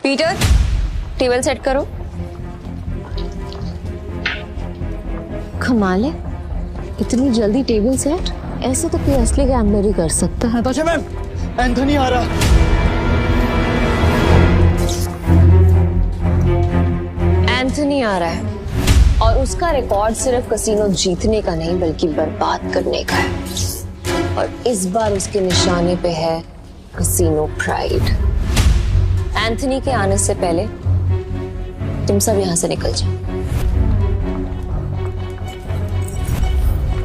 Peter, table set करो। कमाल है, इतनी जल्दी टेबल सेट? ऐसे तो कोई असली गैम्बलर ही कर सकता है। नताशा मैम, एंथनी आ रहा। एंथनी आ रहा है और उसका रिकॉर्ड सिर्फ कसीनो जीतने का नहीं बल्कि बर्बाद करने का है। और इस बार उसके निशाने पे है कसीनो प्राइड। एंथनी के आने से पहले तुम सब यहां से निकल जाओ।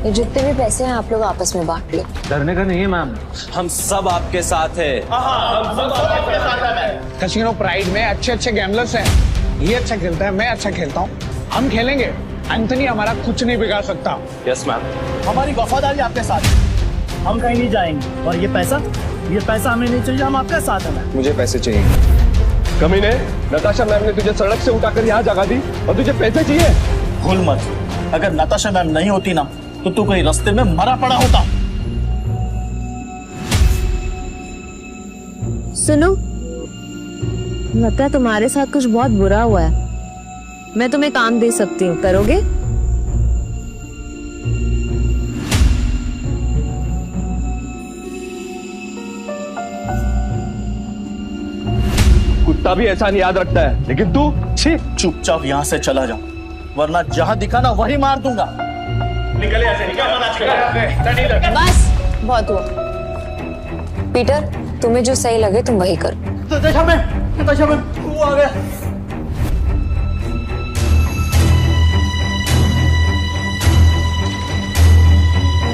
ये जितने भी पैसे हैं आप लोग आपस में बांट लो। डरने का नहीं है मैम, हम सब आपके साथ हैं। कसिनो प्राइड में अच्छे अच्छे गैम्बलर्स हैं। ये अच्छा खेलता है, मैं अच्छा खेलता हूँ, हम खेलेंगे। एंथनी हमारा कुछ नहीं बिगाड़ सकता। Yes ma'am. हमारी वफादारी आपके साथ है, हम कहीं नहीं जाएंगे। और ये पैसा हमें नहीं चाहिए, हम आपके साथ हैं। मुझे पैसे चाहिए। कमीने, नताशा मैम ने तुझे सड़क से उठाकर यहाँ जगा दी और तुझे पैसे चाहिए? भूल मत, अगर नताशा मैम नहीं होती ना तो तू कहीं रास्ते में मरा पड़ा होता। सुनो, लगता है तुम्हारे साथ कुछ बहुत बुरा हुआ है। मैं तुम्हें काम दे सकती हूँ, करोगे? कुत्ता भी ऐसा नहीं याद रखता है, लेकिन तू छी। चुपचाप यहाँ से चला जा, वरना जहाँ दिखा ना वही मार दूंगा। निकले ऐसे, बस बहुत हुआ। पीटर, तुम्हें जो सही लगे तुम वही करो। नताशा मैम, वो आ गया।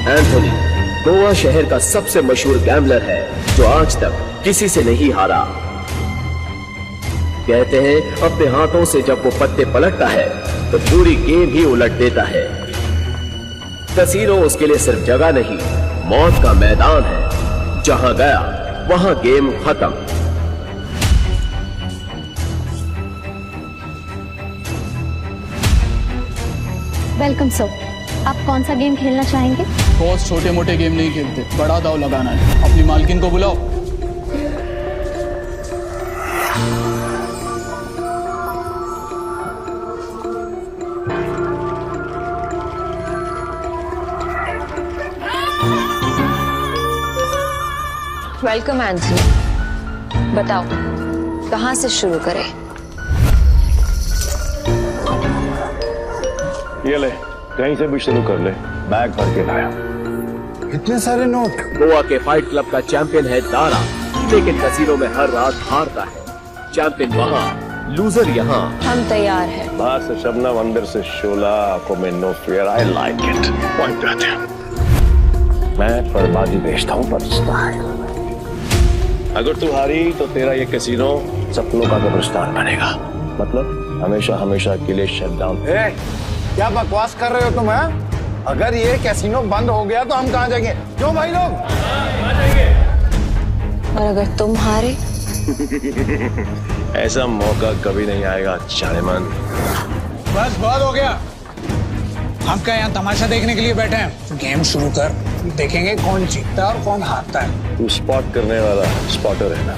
एंथनी गोवा शहर का सबसे मशहूर गैम्बलर है जो आज तक किसी से नहीं हारा। कहते हैं अपने हाथों से जब वो पत्ते पलटता है तो पूरी गेम ही उलट देता है। कसीनो उसके लिए सिर्फ जगह नहीं, मौत का मैदान है। जहां गया वहां गेम खत्म। वेलकम सर, आप कौन सा गेम खेलना चाहेंगे? बॉस छोटे मोटे गेम नहीं खेलते, बड़ा दाव लगाना है। अपनी मालकिन को बुलाओ। वेलकम एंथनी, बताओ कहां से शुरू करें? ये ले, कहीं से भी शुरू कर ले। बैग भर के लाया। इतने सारे नोट। गोवा के फाइट क्लब का चैंपियन है दारा, लेकिन कसीनो में हर रात हारता है। चैंपियन वहाँ, लूजर यहाँ। हम तैयार हैं। बाहर से शबनम, अंदर से शोला, आंखों में no fear. I like it. Point पे आते हैं। मैं बर्बादी बेचता हूँ पर स्टाइल। अगर तू हारी तो तेरा ये कैसीनो सपनों का कब्रिस्तान बनेगा। मतलब हमेशा हमेशा के लिए शट डाउन। क्या बकवास कर रहे हो तुम? हैं? अगर ये कैसीनो बंद हो गया तो हम कहाँ जाएंगे? क्यों भाई लोग? और अगर तुम हारे? ऐसा मौका कभी नहीं आएगा चारेमन। बस बहुत हो गया, हम क्या यहाँ तमाशा देखने के लिए बैठे हैं? गेम शुरू कर, देखेंगे कौन जीतता है और कौन हारता है। तू स्पॉट करने वाला स्पॉटर है ना?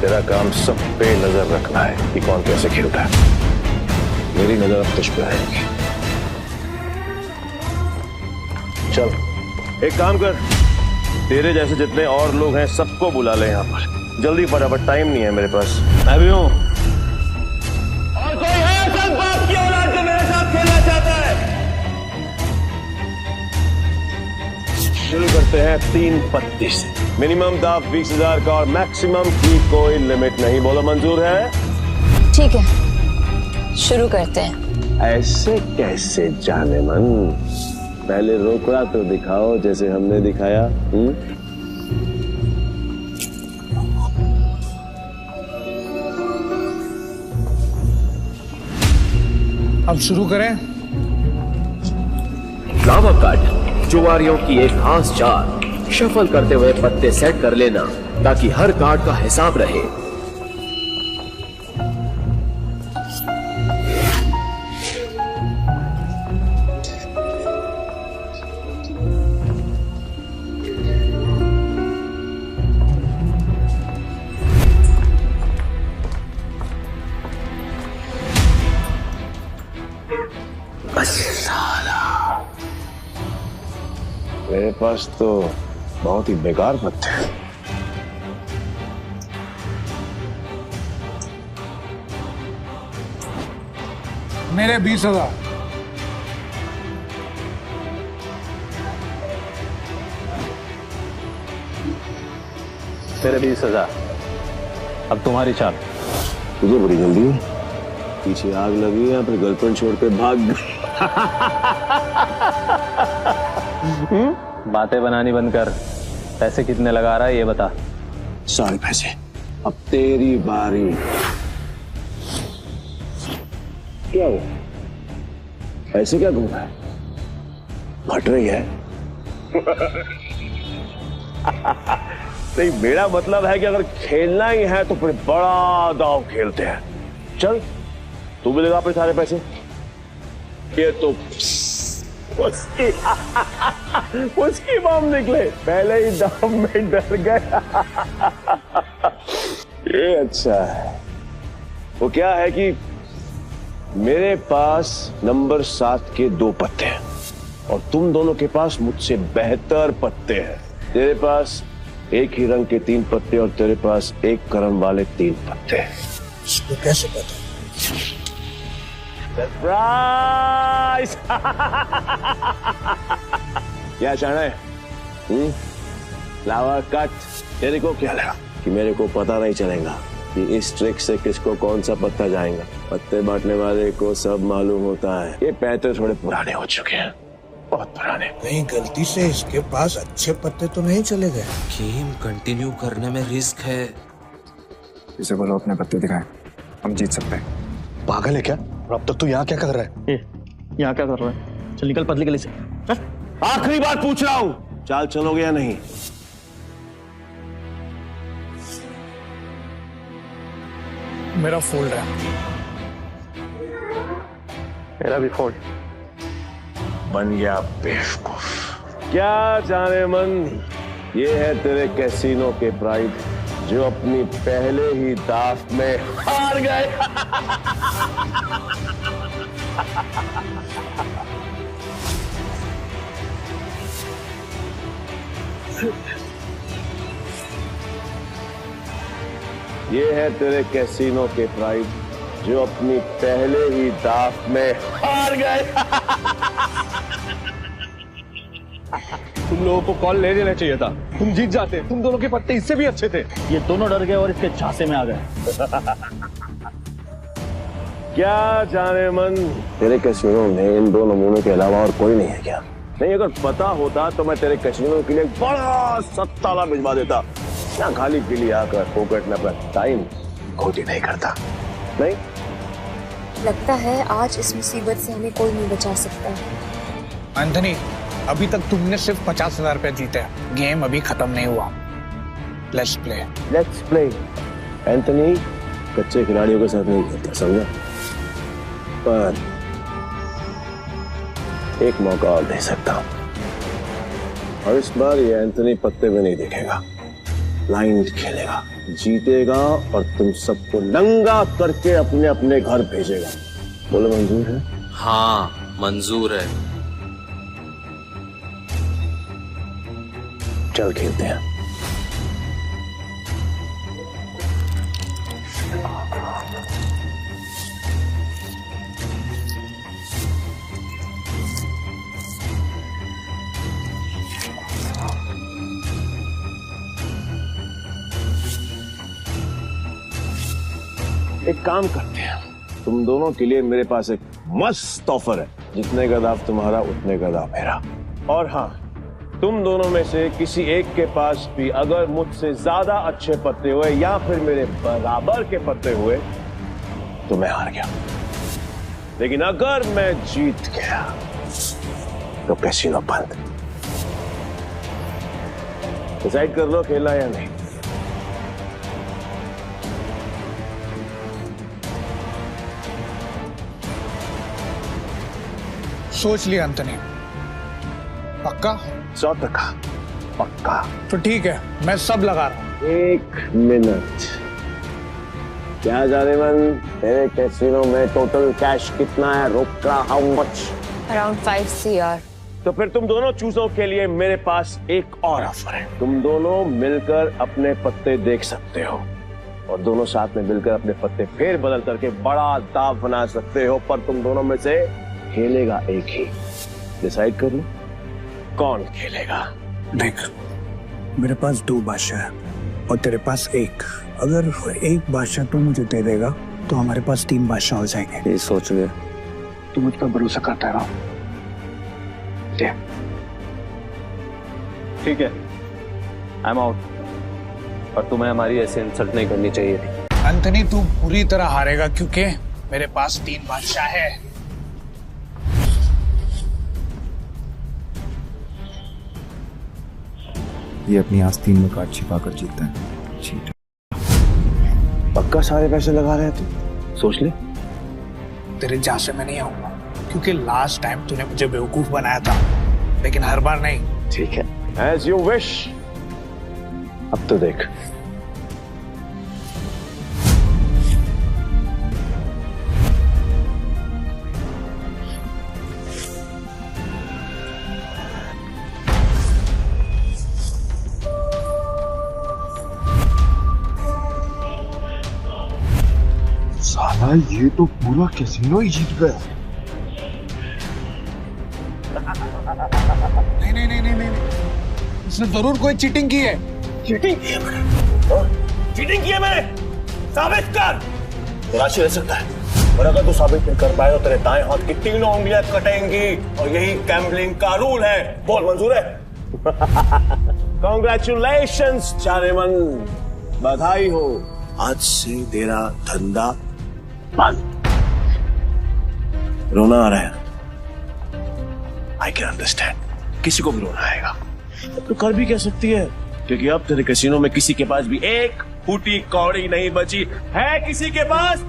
तेरा काम सब पे नजर रखना है कि कौन कैसे खेलता है। मेरी नजर अब तुझ पे आएगी। चल एक काम कर, तेरे जैसे जितने और लोग हैं सबको बुला ले यहाँ पर। जल्दी फटाफट, टाइम नहीं है मेरे पास। मैं भी हूँ। और कोई है सब बाप की औलाद जो मेरे साथ खेलना चाहता है? शुरू करते हैं 3 पत्ती से। मिनिमम दाव 20,000 का और मैक्सिमम की कोई लिमिट नहीं। बोलो मंजूर है? ठीक है, शुरू करते हैं। ऐसे कैसे जाने मन? पहले रोकड़ा तो दिखाओ जैसे हमने दिखाया। अब शुरू करें। लावा कट, जुआरियों की एक खास चाल। शफल करते हुए पत्ते सेट कर लेना ताकि हर कार्ड का हिसाब रहे। मेरे पास तो बहुत ही बेकार पत्ते हैं। मेरे 20,000। तेरे 20,000। अब तुम्हारी चाल। तुझे बड़ी जल्दी है, पीछे आग लगी है फिर गर्लफ्रेंड छोड़ के भाग गई। बातें बनानी बंद कर। पैसे कितने लगा रहा है ये बता। सारे पैसे। अब तेरी बारी। क्या हुआ? ऐसे क्या घूम रहा है? फट रही है? नहीं, मेरा मतलब है कि अगर खेलना ही है तो फिर बड़ा दांव खेलते हैं। चल तू भी लगा अपने सारे पैसे। ये तो उसकी बम निकले, पहले ही दाम में डर गया। ये अच्छा है। वो क्या है कि मेरे पास नंबर 7 के 2 पत्ते हैं और तुम दोनों के पास मुझसे बेहतर पत्ते हैं। तेरे पास एक ही रंग के 3 पत्ते और तेरे पास एक क्रम वाले 3 पत्ते। इसको कैसे पता? सरप्राइज! क्या चाहना है? लावा कट। तेरे को क्या लगा कि मेरे को पता नहीं चलेगा कि इस ट्रिक से किसको कौन सा पत्ता जाएगा? पत्ते बांटने वाले को सब मालूम होता है। ये पैसे थोड़े पुराने हो चुके हैं, बहुत पुराने। कहीं गलती से इसके पास अच्छे पत्ते तो नहीं चले गए? गेम कंटिन्यू करने में रिस्क है। इसे बोलो अपने पत्ते दिखाएं, हम जीत सकते हैं। पागल है क्या? और अब तक तू यहाँ क्या कर रहा है? यहाँ क्या कर रहा है? चल निकल पतली गली से। आखिरी बार पूछ रहा हूँ, चाल चलोगे या नहीं? मेरा फोल्ड है। मेरा भी फोल्ड। बन गया बेवकूफ। क्या जाने मन, ये है तेरे कैसीनो के प्राइड जो अपनी पहले ही दाव में हार गए। ये है तेरे कैसीनो के प्राइड जो अपनी पहले ही दाव में हार गए। तुम लोगों को कॉल ले लेना चाहिए था, तुम जीत जाते। तुम दोनों के पत्ते इससे भी अच्छे थे। ये दोनों डर गए और इसके झांसे में आ गए। क्या जाने मन, तेरे कैसीनो में इन 2 नमूनों के अलावा और कोई नहीं है क्या? नहीं, अगर पता होता तो मैं तेरे कैसीनो के लिए बड़ा सत्ताला भिजवा देता। क्या खाली पीली आकर फोकट में अपना टाइम खोटी नहीं करता। नहीं लगता है आज इस मुसीबत से हमें कोई नहीं बचा सकता। एंथनी, अभी तक तुमने सिर्फ 50,000 रुपए जीते हैं। गेम अभी खत्म नहीं हुआ। Let's play. Let's play. Anthony कच्चे खिलाड़ियों के साथ नहीं खेलता, समझा? पर एक मौका और दे सकता हूं और इस बार ये एंथनी पत्ते में नहीं देखेगा, ब्लाइंड खेलेगा, जीतेगा और तुम सबको नंगा करके अपने अपने घर भेजेगा। बोलो मंजूर है? हाँ मंजूर है। चल खेलते हैं। एक काम करते हैं, तुम दोनों के लिए मेरे पास एक मस्त ऑफर है। जितने का दाव तुम्हारा उतने का दाव मेरा। और हाँ, तुम दोनों में से किसी एक के पास भी अगर मुझसे ज्यादा अच्छे पत्ते हुए या फिर मेरे बराबर के पत्ते हुए तो मैं हार गया। लेकिन अगर मैं जीत गया तो कैसीनो बंद। डिसाइड कर लो खेलना या नहीं। सोच लिया एंथनी? पक्का? 100% पक्का। तो ठीक है, मैं सब लगा रहा हूं। 1 मिनट। क्या जाने मन, तेरे कैसीनो में टोटल कैश कितना है? रोका हाउ मच? Around 5 CR। तो फिर तुम दोनों चूजों के लिए मेरे पास एक और ऑफर है। तुम दोनों मिलकर अपने पत्ते देख सकते हो और दोनों साथ में मिलकर अपने पत्ते फेर बदल करके बड़ा दाव बना सकते हो, पर तुम दोनों में से खेलेगा एक ही। डिसाइड कर लो कौन खेलेगा। देख, मेरे पास 2 बादशाह है और तेरे पास 1। अगर एक बादशाह तू मुझे दे देगा तो हमारे पास 3 बादशाह हो जाएंगे। ये सोच ले। तू मुझ पर भरोसा करता है ना? ठीक है, आई एम आउट। और तुम्हें हमारी ऐसे इंसल्ट नहीं करनी चाहिए थी। एंथनी, तू पूरी तरह हारेगा क्योंकि मेरे पास 3 बादशाह है। ये अपनी आस्तीन में कार्ड छिपाकर जीतता है। चीटर। पक्का सारे पैसे लगा रहे थे? सोच ले। तेरे जहां से मैं नहीं आऊंगा क्योंकि लास्ट टाइम तूने मुझे बेवकूफ बनाया था, लेकिन हर बार नहीं। ठीक है, एज यू विश। अब तो देख। साला ये तो पूरा कैसीनो ही जीत गया। नहीं, इसने जरूर कोई चीटिंग की है। चीटिंग की है मैंने? चीटिंग की है मैंने? साबित कर। राशि रह सकता है, और अगर तू साबित नहीं कर पाए तो तेरे दाएं हाथ की 3 उंगलियां कटेंगी, और यही गैम्बलिंग का रूल है। बोल, मंजूर है? कांग्रेचुलेशंस चारेमन, बधाई हो। आज से तेरा धंधा बंद। रोना आ रहा है? आई कैन अंडरस्टैंड, किसी को भी रोना आएगा। तो कर भी कह सकती है, क्योंकि अब तेरे कैसीनो में किसी के पास भी एक फूटी कौड़ी नहीं बची है। किसी के पास?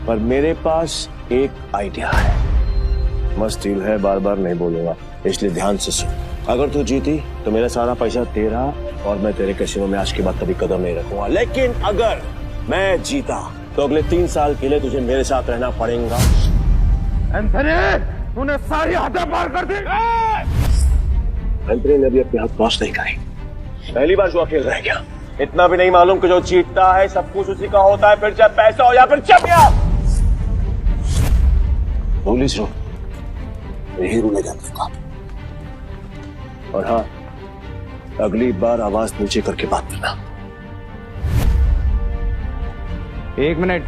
पर मेरे पास एक आइडिया है। मस्त डील है, बार बार नहीं बोलूंगा, इसलिए ध्यान से सुन। अगर तू जीती तो मेरा सारा पैसा तेरा, और मैं तेरे कैसीनो में आज के बाद कभी कदम नहीं रखूंगा। लेकिन अगर मैं जीता तो अगले 3 साल के लिए तुझे मेरे साथ रहना पड़ेगा। एंथनी, तूने सारी हदें पार कर दी। एंथनी ने अभी अपने हाथ वॉश नहीं करी। पहली बार जुआ खेल रहा है क्या? इतना भी नहीं मालूम कि जो जीतता है सब कुछ उसी का होता है, फिर चाहे पैसा हो या फिर चमिया। पुलिस रो, यही रूल है का। और हाँ, अगली बार आवाज नीचे करके बात करना। 1 मिनट।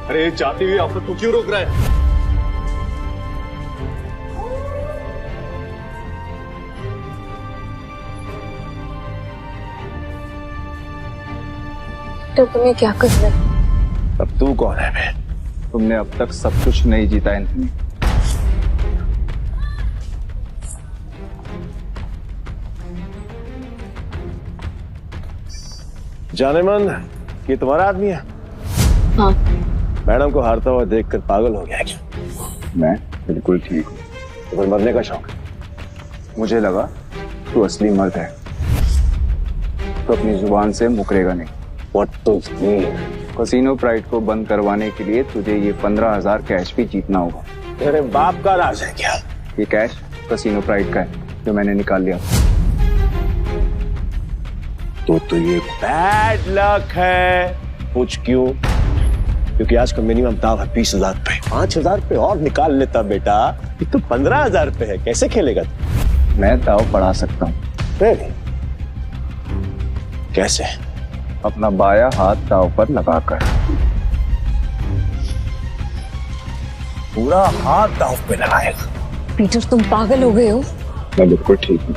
अरे जाती हुई आप तू क्यों रोक रहा है? तो तुम्हें क्या कर रहे? अब तू कौन है बे? तुमने अब तक सब कुछ नहीं जीता एंथनी। जानेमन, ये तुम्हारा आदमी है? हाँ। मैडम को हारता हुआ देखकर पागल हो गया क्या? मैं बिल्कुल ठीक हूँ। तो फिर मरने का शौक? मुझे लगा तू असली मर्द है तो अपनी जुबान से मुकरेगा नहीं। What does mean? Casino pride को बंद करवाने के लिए तुझे ये 15,000 कैश भी जीतना होगा। तेरे बाप का राज है क्या? ये कैश कैसीनो प्राइड का है जो मैंने निकाल लिया। तो ये बैड लक है। पूछ क्यों? क्योंकि आज का मिनिमम दाव है 20,000 पे। 5,000 पे और निकाल लेता बेटा। ये तो 15,000 पे है, कैसे खेलेगा? मैं दाव बढ़ा सकता हूँ। कैसे? अपना बाया हाथ दाव पर लगाकर। पूरा हाथ दाव पे लगाएगा? पीटर, तुम पागल हो गए हो? मैं बिल्कुल ठीक हूँ।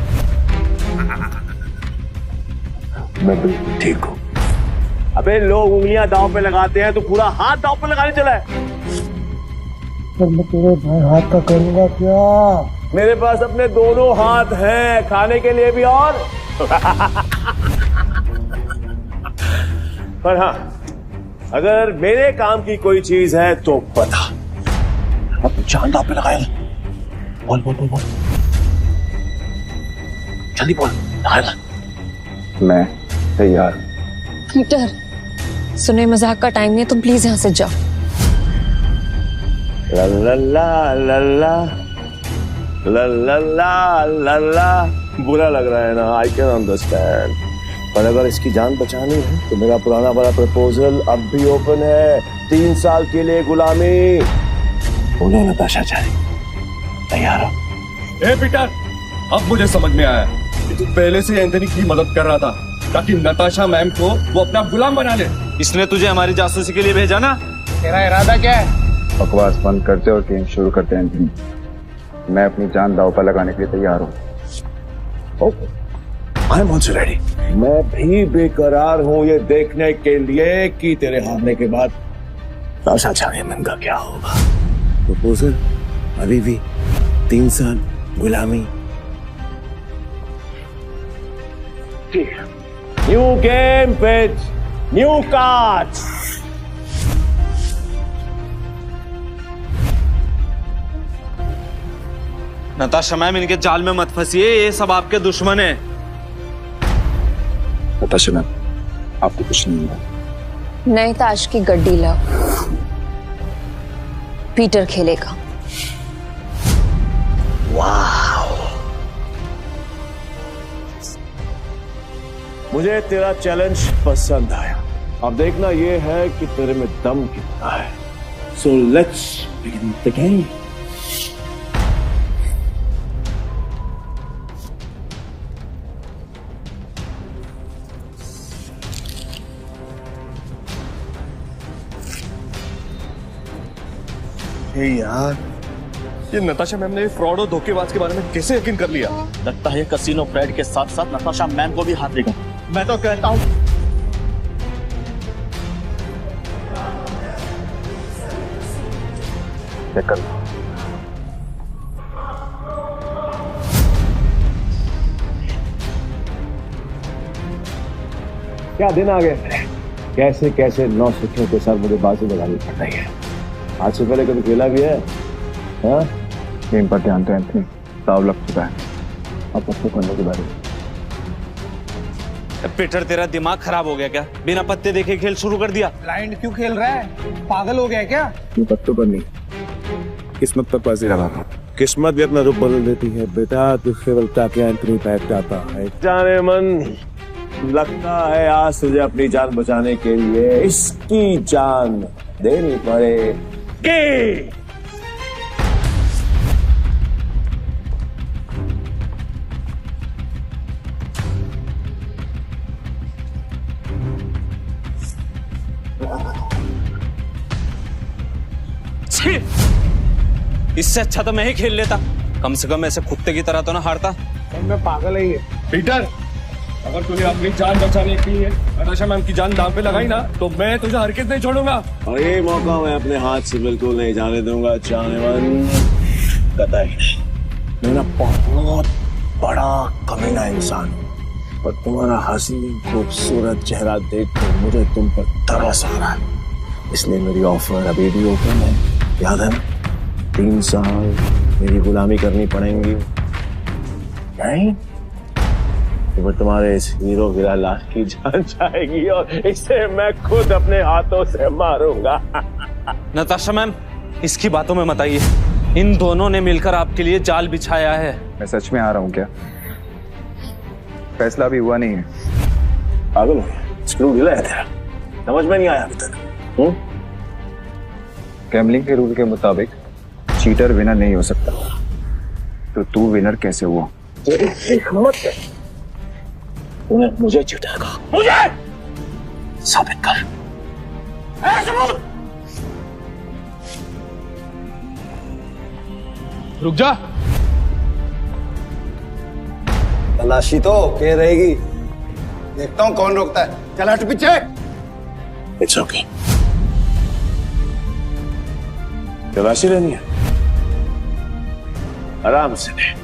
मैं बिल्कुल ठीक हूँ। अबे लोग उंगलियां दांव पे लगाते हैं, तो पूरा हाथ दांव पे लगाने चला है। पर मैं तेरे भाई हाथ का करूंगा क्या? मेरे पास अपने दोनों हाथ हैं, खाने के लिए भी और पर हाँ, अगर मेरे काम की कोई चीज है तो बता। अब जान दांव पे लगाया। बोल बोल बोल बोल, जल्दी बोल, लगाया। मैं तैयार। पीटर, सुने मजाक का टाइम नहीं है, तुम प्लीज यहाँ से जाओ। ला ला ला ला ला ला ला ला ला ला, बुरा लग रहा है ना, आई कैन अंडरस्टैंड, पर अगर इसकी जान बचानी है तो मेरा पुराना वाला प्रपोजल अब भी ओपन है। 3 साल के लिए गुलामी। बोलो नताशा जानी, तैयार हो? ए पीटर, अब मुझे समझ में आया कि तू पहले से एंथनी की मदद कर रहा था ताकि नताशा मैम को वो अपना गुलाम बना ले। इसने तुझे हमारी जासूसी के लिए भेजा ना? तेरा इरादा क्या है? बकवास बंद करते और गेम शुरू करते हैं एंथनी। मैं अपनी जान दांव पर लगाने के लिए तैयार हूँ। I am also ready. मैं भी बेकरार हूँ ये देखने के लिए कि तेरे हारने के बाद नताशा चायमन का क्या होगा। प्रपोजल अभी भी 3 साल गुलामी। ठीक है, new game pitch, new cards. Natasha ma'am, इनके जाल में मत फंसिए, ये सब आपके दुश्मन है। नताशा मैम, आपको कुछ नहीं होगा। नई ताश की गड्डी लाओ, पीटर खेलेगा। वाह, मुझे तेरा चैलेंज पसंद आया। अब देखना ये है कि तेरे में दम कितना है। So let's begin the game. यार, ये नताशा मैम ने फ्रॉड और धोखेबाज के बारे में कैसे यकीन कर लिया? लगता है कसिनो फ्रेड के साथ साथ नताशा मैम को भी हाथ देगा। मैं तो कहता हूँ क्या दिन आ गए। कैसे कैसे 9 सिक्कों के साथ मुझे बाजी लगानी पड़ रही है। आज से पहले कभी खेला भी है? हाँ? गेम पर ध्यान तो एंथनी, दाव लग चुका है। अब पत्ते करने के बारे में। पीटर, तेरा दिमाग खराब हो गया क्या? बिना पत्ते देखे खेल शुरू कर दिया। ब्लाइंड क्यों खेल रहा है? पागल हो गया क्या? ये पत्तों पर नहीं, किस्मत पर बाजी लगा रहा हूं। किस्मत भी अपना रूप बदल देती है बेटा, तुझसे बलता के एंथनी बैठ जाता है। जाने मन, लगता है आज तुझे अपनी जान बचाने के लिए इसकी जान देनी पड़ेगी। इससे अच्छा तो मैं ही खेल लेता, कम से कम ऐसे कुत्ते की तरह तो ना हारता। मैं पागल है ये। पीटर, अगर तूने अपनी जान बचाने के लिए नताशा मैम की जान दांव पे लगाई ना, तो मैं तुझे हरकत नहीं छोड़ूंगा। और ये मौका मैं अपने हाथ से बिल्कुल नहीं जाने दूंगा। चाहनेमन, कतई मैं ना बहुत बड़ा कमीना इंसान हूँ, और तुम्हारा हसीन खूबसूरत चेहरा देखकर मुझे तुम पर तरस आ रहा है। इसलिए मेरी ऑफर अभी भी ओपन है। याद है, 3 साल मेरी गुलामी करनी पड़ेंगी। नहीं तो तुम्हारे इस हीरो गिरा लाल की जान जाएगी और इसे मैं खुद अपने हाथों से मारूंगा। नताशा मैम, इसकी बातों में मत आइए। इन दोनों ने मिलकर आपके लिए जाल बिछाया है। मैं सच में आ रहा हूँ क्या? फैसला भी हुआ नहीं है। पागल हो गया? स्क्रू ढीला है तेरा, समझ में नहीं आया अभी तक? गैम्बलिंग के रूल के मुताबिक चीटर विनर नहीं हो सकता, तो तू विनर कैसे हुआ? तेरी हिम्मत है, तूने मुझे चीटर कहा। मुझे साबित कर। सबूत। रुक जा। तलाशी तो के रहेगी, देखता हूँ कौन रोकता है। चल हट पीछे। It's okay. तलाशी लेनी है, आराम से ले।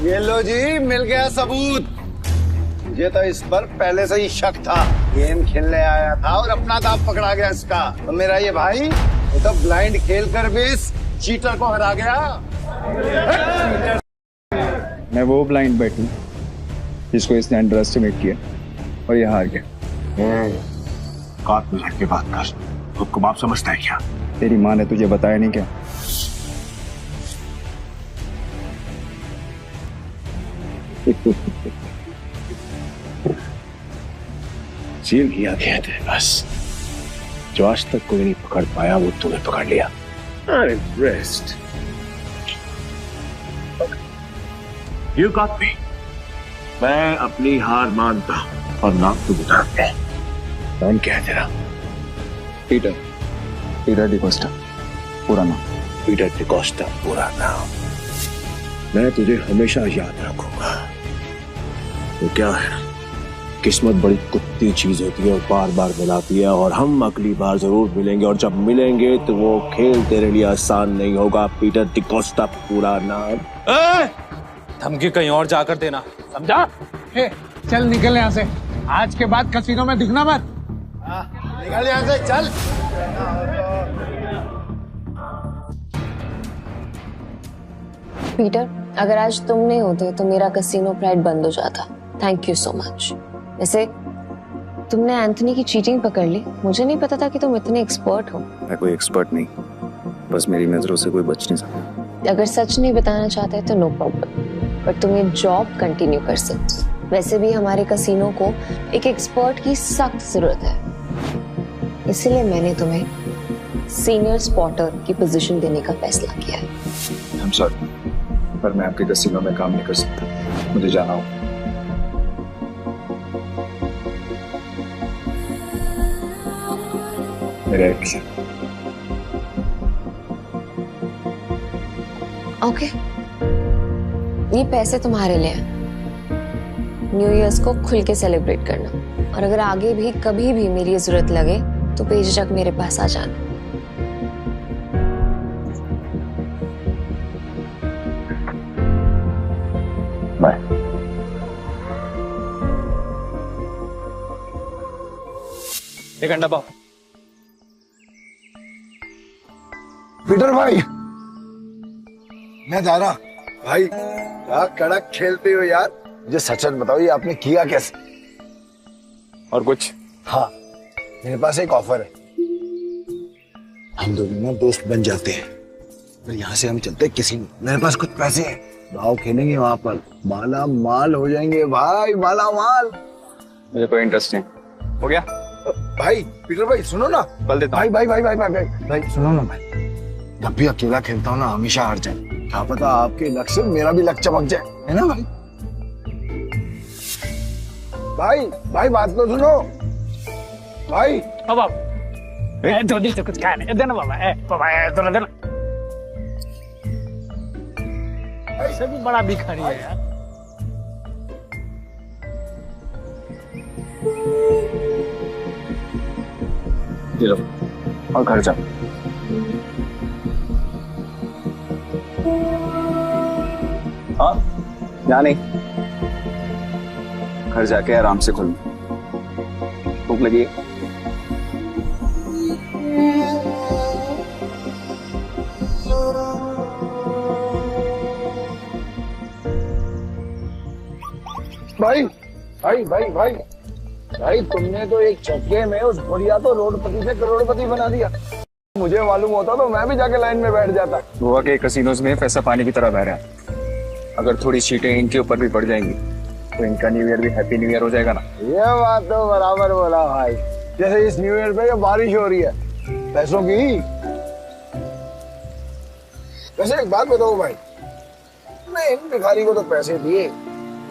ये लो जी, मिल गया सबूत। मुझे तो इस पर पहले से ही शक था। गेम खेलने आया था और अपना दांव पकड़ा गया इसका। तो मेरा ये भाई ये तो ब्लाइंड खेल कर भी इस चीटर को हरा गया। मैं वो ब्लाइंड बैट हूँ जिसको इसने अंडर एस्टिमेट किया और ये हार गया। काट मिनट की बात कर, खुद को बाप समझता है क्या? तेरी माँ ने तुझे बताया नहीं क्या? सील किया गया थे बस, जो आज तक कोई नहीं पकड़ पाया वो तुम्हें पकड़ लिया। I'm impressed. You got me. मैं अपनी हार मानता हूं और नाम तो बताते हैं। नाम क्या है तेरा? पीटर डिकोस्टा पूरा नाम। पीटर डिकोस्टा पूरा नाम। मैं तुझे हमेशा याद रखूंगा। तो क्या है, किस्मत बड़ी कुत्ती चीज होती है और बार बार मिलाती है, और हम अगली बार जरूर मिलेंगे, और जब मिलेंगे तो वो खेल तेरे लिए आसान नहीं होगा। पीटर डिकोस्टा पूरा नाम। धमकी कहीं और जाकर देना, समझा? चल निकल यहाँ से, आज के बाद कसीनो में दिखना मत। निकल यहाँ से, चल। पीटर, अगर आज तुम नहीं होते तो मेरा कसीनो प्राइड बंद हो जाता। Thank you so much. वैसे तुमने एंथनी की चीटिंग पकड़ ली, मुझे नहीं पता था कि तुम इतने एक्सपर्ट हो। मैं कोई एक्सपर्ट नहीं, बस मेरी नजरों से कोई बच नहीं सकता। अगर सच नहीं बताना चाहते तो नो प्रॉब्लम, पर तुम ये जॉब कंटिन्यू कर सकते। वैसे भी हमारे कसीनो को एक एक्सपर्ट की सख्त जरूरत है, इसलिए मैंने तुम्हें सीनियर स्पॉटर की पोजीशन देने का फैसला किया है। I'm sorry, पर मैं आपके कसीनो में काम नहीं कर सकता, मुझे जाना हो। ओके, ये पैसे तुम्हारे लिए हैं। न्यू ईयर्स को खुल के सेलिब्रेट करना, और अगर आगे भी कभी भी मेरी जरूरत लगे तो बेझिझक मेरे पास आ जाना। बाय। एक अंडा पाओ। पीटर भाई, मैं जा रहा। भाई क्या कड़क खेलते हो यार। मुझे सच बताओ, ये आपने किया कैसे? और कुछ? हाँ, मेरे पास एक ऑफर है। हम दोनों ना दोस्त बन जाते हैं, फिर यहाँ से हम चलते हैं किसी में। मेरे पास कुछ पैसे हैं, दाव खेलेंगे वहां पर, माला माल हो जाएंगे भाई, माला माल। मुझे कोई इंटरेस्ट नहीं। हो गया? भाई पीटर भाई सुनो ना। कल देता भाई भाई भाई भाई भाई भाई भाई सुनो ना भाई, जब भी अकेला खेलता हूँ ना हमेशा हार जाए। क्या पता आपके लक से मेरा भी लक चमक जाए, है ना भाई? भाई भाई बात तो सुनो भाई। बाबा तो कुछ खाने देना बाबा, बाबा तो देना। ऐसे भी बड़ा भिखारी है यार। ये लो और घर जाओ। हाँ, यहाँ नहीं, घर जाके आराम से खुल। भूख लगी है? भाई भाई भाई भाई भाई, तुमने तो एक चक्के में उस बुढ़िया तो रोडपति से करोड़पति बना दिया। मुझे मालूम होता तो मैं भी जाके लाइन में बैठ जाता। गोवा के कसिनोज में पैसा पानी की तरह बह रहा है। अगर थोड़ी सीटें इनके ऊपर भी पड़ जाएंगी तो इनका न्यू ईयर भी हैप्पी न्यू ईयर हो जाएगा ना। ये बात तो बराबर बोला भाई। जैसे इस न्यू ईयर पे बारिश हो रही है पैसों की। वैसे एक बात बताओ भाई, मैं इन भिखारी को तो पैसे दिए,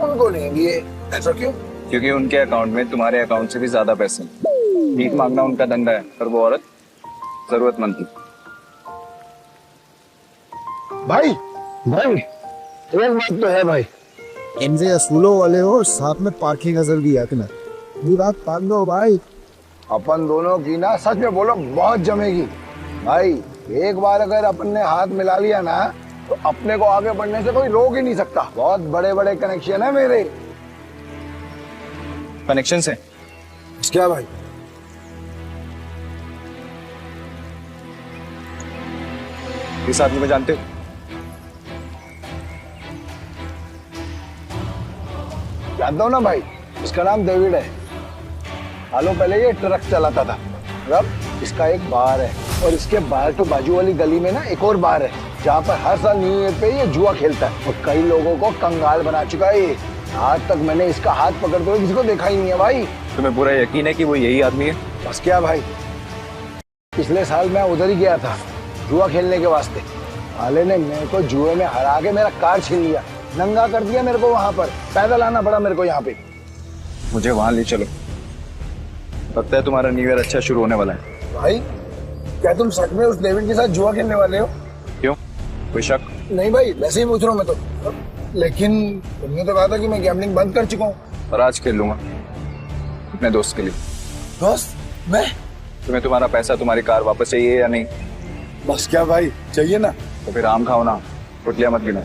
उनको नहीं दिए, ऐसा क्यों? क्योंकि उनके अकाउंट में तुम्हारे अकाउंट से भी ज्यादा पैसे। भीख मांगना उनका धंधा है, पर वो औरत जरूरतमंद थी। भाई भाई एक बात तो है भाई, इनसे असूलों वाले हो, साथ में पार्किंग अजल भी है ना। ये बात मान लो भाई, अपन दोनों की ना सच में बोलो बहुत जमेगी भाई। एक बार अगर अपन ने हाथ मिला लिया ना तो अपने को आगे बढ़ने से कोई रोक ही नहीं सकता। बहुत बड़े बड़े कनेक्शन है मेरे। कनेक्शन से क्या भाई? इस आदमी को जानते हो? जानता हूँ ना भाई, इसका नाम डेविड है। सालों पहले ये ट्रक चलाता था। अब इसका एक बार है और इसके बाहर तो बाजू वाली गली में ना एक और बार है जहाँ पर हर साल न्यू ईयर पे ये जुआ खेलता है और कई लोगों को कंगाल बना चुका है ये। आज तक मैंने इसका हाथ पकड़ते हुए किसी को देखा ही नहीं है भाई। तुम्हें पूरा यकीन है कि वो यही आदमी है? बस क्या भाई, पिछले साल मैं उधर ही गया था जुआ खेलने के वास्ते। साले ने मेरे को जुए में हरा के मेरा कार छीन लिया, नंगा कर दिया मेरे को। वहां पर पैदल आना पड़ा मेरे को यहाँ पे। मुझे वहां ले चलो, लगता है तुम्हारा न्यू ईयर अच्छा शुरू होने वाला है। भाई क्या तुम सच में उस डेविड के साथ जुआ खेलने वाले हो? क्यों, कोई शक? नहीं भाई, वैसे ही पूछ रहा हूँ मैं तो। लेकिन तुमने तो कहा था कि मैं गैम्बलिंग बंद कर चुका हूँ। पर आज खेल लूंगा अपने दोस्त के लिए। दोस्त? मैं? तुम्हें तुम्हारा पैसा, तुम्हारी कार वापस चाहिए या नहीं? बस क्या भाई, चाहिए ना। तो फिर आम खाओ ना, कुटलियां मत गिनो।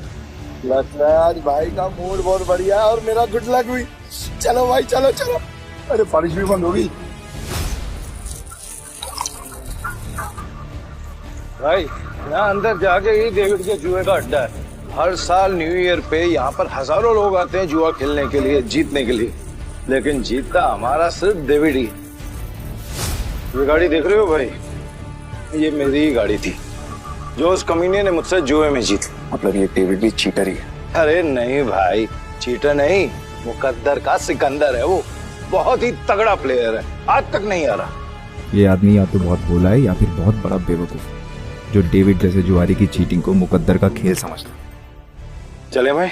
लगता है आज भाई का मूड बहुत बढ़िया है और मेरा गुड लक हुई। चलो भाई, चलो चलो। अरे बारिश भी बंद हो गई। भाई यहाँ अंदर जाके ही डेविड के जुए का अड्डा है। हर साल न्यू ईयर पे यहाँ पर हजारों लोग आते हैं जुआ खेलने के लिए, जीतने के लिए। लेकिन जीतता हमारा सिर्फ डेविड ही। ये गाड़ी देख रहे हो भाई, ये मेरी ही गाड़ी थी जो उस कमीने ने मुझसे जुए में जीत। मतलब ये डेविड भी चीटर ही है? अरे नहीं भाई, चीटर नहीं, मुकद्दर का सिकंदर है वो। बहुत ही तगड़ा प्लेयर है, आज तक नहीं आ रहा। ये आदमी या तो बहुत भोला है या फिर बहुत बड़ा बेवकूफ, जो डेविड जैसे जुआरी की चीटिंग को मुकद्दर का खेल समझता है। चले भाई।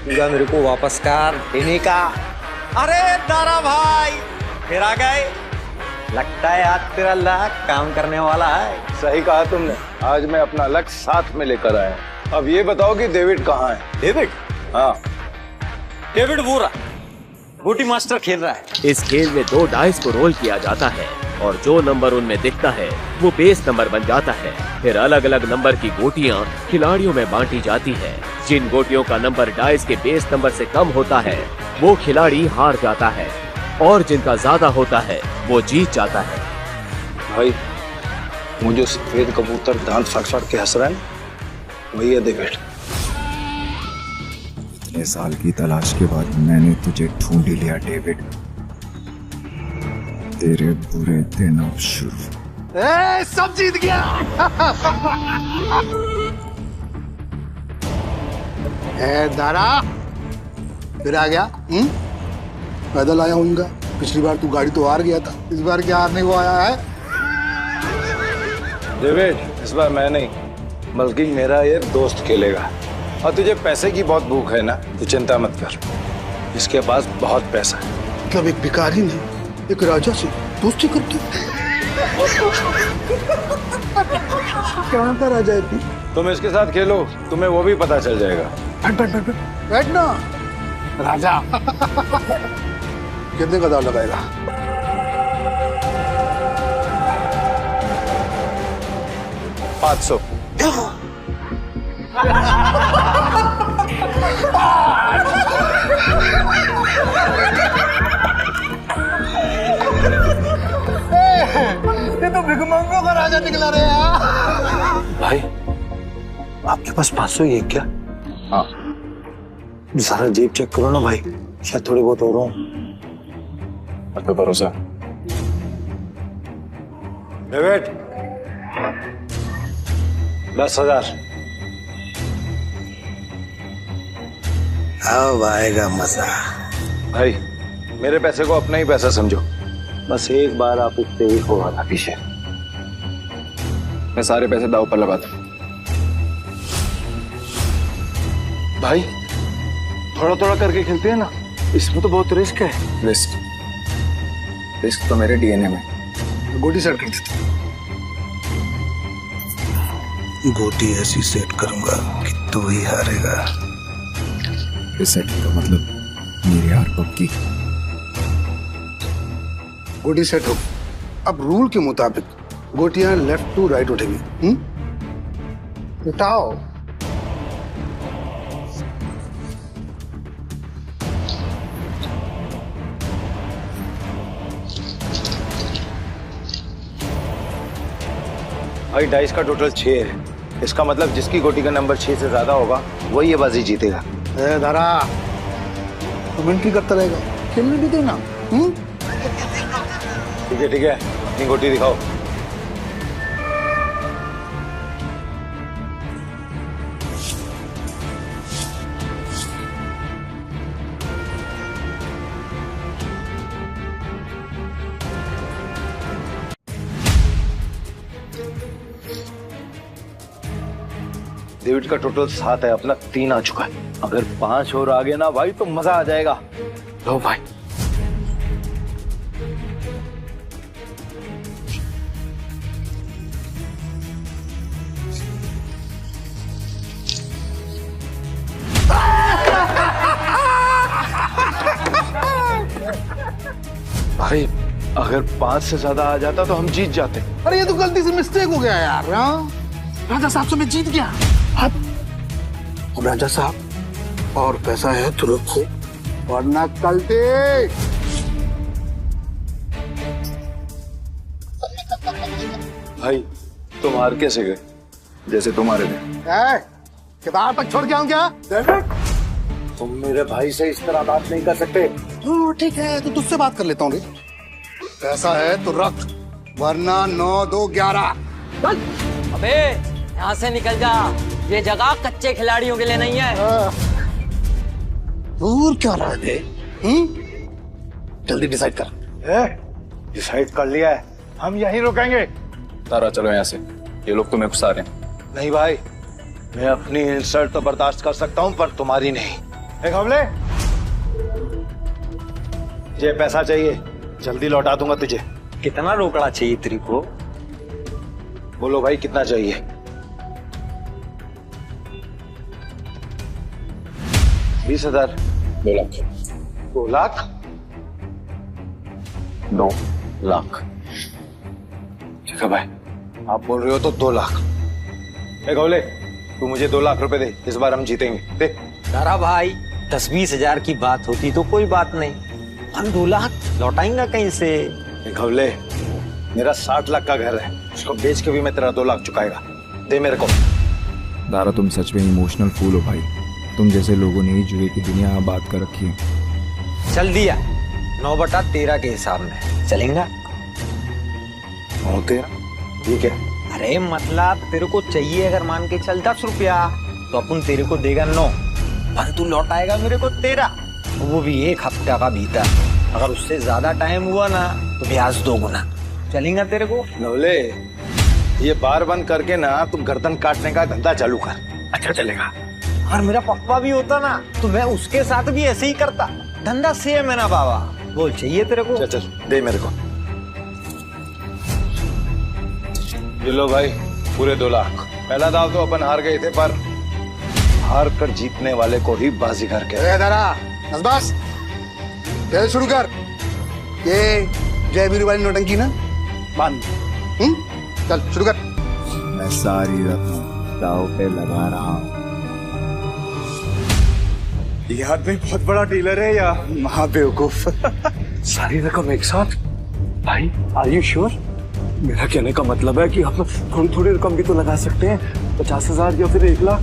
मेरे को वापस कर देने का। अरे दारा भाई, फिर आ गए। लगता है आज तेरा लक काम करने वाला है। सही कहा तुमने, आज मैं अपना लक साथ में लेकर आया। अब ये बताओ कि डेविड कहाँ है? डेविड? हाँ, डेविड वो रहा, गोटी मास्टर खेल रहा है। इस खेल में 2 डाइस को रोल किया जाता है और जो नंबर उनमें दिखता है वो बेस नंबर बन जाता है। फिर अलग अलग नंबर की गोटियां खिलाड़ियों में बांटी जाती है। जिन गोटियों का नंबर डाइस के बेस नंबर से कम होता है वो खिलाड़ी हार जाता है और जिनका ज्यादा होता है वो जीत जाता है। भाई मुझे सफेद कबूतर दांत फाड़ के हंस रहा है, वही है डेविड। इतने साल की तलाश के बाद मैंने तुझे ढूंढ ही लिया डेविड। तेरे बुरे दिन अब शुरू। सब जीत गया। दारा फिर आ गया। पैदल आया हूँ। पिछली बार तू गाड़ी तो हार गया था, इस बार क्या हारने को आया है? डेविड, इस बार मैं नहीं बल्कि मेरा ये दोस्त खेलेगा। और तुझे पैसे की बहुत भूख है ना, तो चिंता मत कर, इसके पास बहुत पैसा है। मतलब एक भिखारी ने एक राजा से दोस्ती करती। कहाँ का राजा है तू? तुम इसके साथ खेलो, तुम्हें वो भी पता चल जाएगा। बैठ ना राजा। कितने का दाव लगाएगा? $500। ये तो भिखमंगों का राजा निकला रे यार। भाई आपके पास 500 ही है क्या? हाँ। सारा जेब चेक करो ना भाई, शायद थोड़े बहुत और हों। आप पे भरोसा? डेविड, 10,000। अब आएगा मजा। भाई मेरे पैसे को अपना ही पैसा समझो, बस एक बार आप इस डेविड को आना पीछे। मैं सारे पैसे दाव पर लगाता हूँ। भाई थोड़ा थोड़ा करके खेलते हैं ना, इसमें तो बहुत रिस्क है। रिस्क तो मेरे डीएनए में। गोटी सेट कर देते। गोटी ऐसी सेट करूंगा कि तू ही हारेगा। सेट का मतलब मेरी हार पक्की। गोटी सेट हो, अब रूल के मुताबिक गोटियां लेफ्ट टू राइट उठेंगी। उठाओ। भाई डाइस का टोटल 6 है। इसका मतलब जिसकी गोटी का नंबर 6 से ज्यादा होगा वही ये बाजी जीतेगा। दारा कमेंट्री करता रहेगा, खेलने भी देना। ठीक है अपनी गोटी दिखाओ। डेविड का टोटल 7 है, अपना 3 आ चुका है। अगर 5 और आगे ना भाई तो मजा आ जाएगा। लो भाई। भाई अगर 5 से ज्यादा आ जाता तो हम जीत जाते। अरे ये तो गलती से मिस्टेक हो गया यार। राजा साहब से मैं जीत गया। अब राजा साहब और पैसा है तो रखो, वरना कल देख। भाई तुम हार कैसे गए? जैसे तुम्हारे थे। किताब तक छोड़ के आऊं क्या? तुम मेरे भाई से इस तरह बात नहीं कर सकते। ठीक है तो तुझसे बात कर लेता हूँ। पैसा है तो रख, वरना 9, 2, 11। अबे यहाँ से निकल जा, ये जगह कच्चे खिलाड़ियों के लिए नहीं है। दूर क्या रहा है? जल्दी डिसाइड कर। डिसाइड कर लिया है, हम यहीं रुकेंगे। तारा चलो यहाँ से, ये लोग तुम्हें घुसा रहे हैं। नहीं भाई, मैं अपनी इंसल्ट तो बर्दाश्त कर सकता हूँ पर तुम्हारी नहीं। एक हमले, ये पैसा चाहिए, जल्दी लौटा दूंगा तुझे। कितना रोकड़ा चाहिए तेरे को? बोलो भाई कितना चाहिए? 20,000। 2 लाख। 2 लाख? 2 लाख। ठीक है भाई, आप बोल रहे हो तो 2 लाख। एक गौले, तू मुझे 2 लाख रुपए दे, इस बार हम जीतेंगे। दे। तारा भाई 10-20 हजार की बात होती तो कोई बात नहीं, हम 2 लाख लौटाएंगे कहीं से? एक गौले, मेरा 60 लाख का घर है, उसको बेच के भी मैं तेरा 2 लाख चुकाएगा। दे मेरे को। दारा तुम सच में इमोशनल फूल हो भाई। तुम जैसे लोगों ने ही जुए की दुनिया आबाद कर रखी है। चल दिया 9/13 के हिसाब में चलेगा। 9/13 ठीक है। अरे मतलब तेरे को चाहिए अगर मान के चल 10 रुपया तो अपन तेरे को देगा 9, पर तू लौटाएगा मेरे को 13, वो भी 1 हफ्ता का भीतर। अगर उससे ज्यादा टाइम हुआ ना तो ब्याज 2 गुना। चलेगा तेरे को? नवले, ये बार बंद करके ना तुम गर्दन काटने का धंधा चालू कर। अच्छा चलेगा। और मेरा पप्पा भी होता ना तो मैं उसके साथ भी ऐसे ही करता। धंधा सेम है ना बाबा। बोल चाहिए तेरे को? चल दे मेरे को। ये लो भाई, पूरे 2 लाख। पहला दाव तो अपन हार गए थे, पर हार कर जीतने वाले को ही बाजीगर कहते हैं। दारा बस खेल शुरू कर। ये जय वीरू वाली नौटंकी ना बंद। चल शुरू कर। मैं सारी रकम दाव पे लगा रहा हूँ। ये आदमी बहुत बड़ा डीलर है या महाबेवकूफ? सारी रकम एक साथ? भाई आर यू श्योर? मेरा कहने का मतलब है कि हम थोड़ी थोड़ी रकम भी तो लगा सकते हैं, 50,000 या फिर 1 लाख।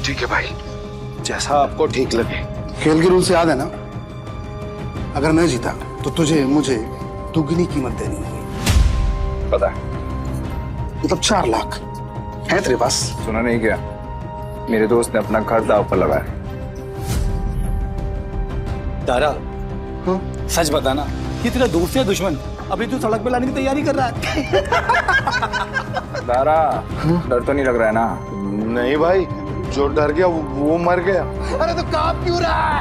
ठीक है भाई, जैसा आपको ठीक लगे। खेल के रूल से याद है ना, अगर मैं जीता तो तुझे मुझे दुगनी कीमत देनी है। पता है। मतलब 4 लाख है तेरे पास? सुना नहीं क्या? मेरे दोस्त ने अपना घर दाव पर लगाया। तारा, सच बताना, ये तेरा दोस्त या दुश्मन? अभी तू सड़क पे लाने की तैयारी कर रहा है। तारा, डर तो नहीं लग रहा है ना? नहीं भाई, जो डर गया वो मर गया। अरे तो कांप क्यों रहा है?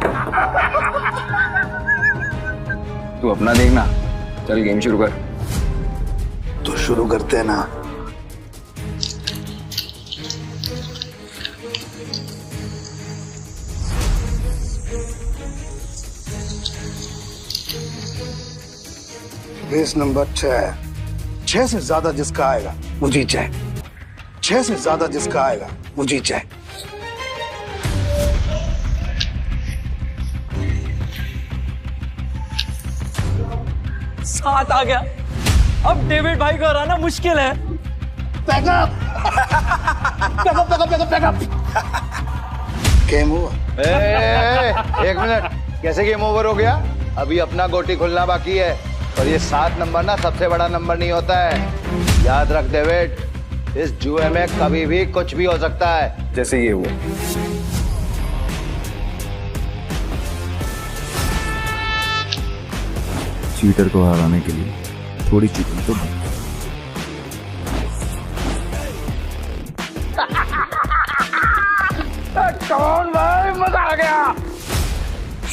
तू अपना देखना, चल गेम शुरू कर। तो शुरू करते हैं ना। Base number 6। 6 से ज्यादा जिसका आएगा वो जीत जाए। 6 से ज्यादा जिसका आएगा वो जीत जाए। सात आ गया। अब डेविड भाई को हराना मुश्किल है। पैकअप गेम हुआ। एक मिनट, कैसे गेम ओवर हो गया? अभी अपना गोटी खुलना बाकी है। और ये 7 नंबर ना सबसे बड़ा नंबर नहीं होता है। याद रख डेविड, इस जुए में कभी भी कुछ भी हो सकता है। जैसे ये हुआ। चीटर को हराने के लिए थोड़ी चीटिंग तो बनती है। कौन भाई, मजा आ गया।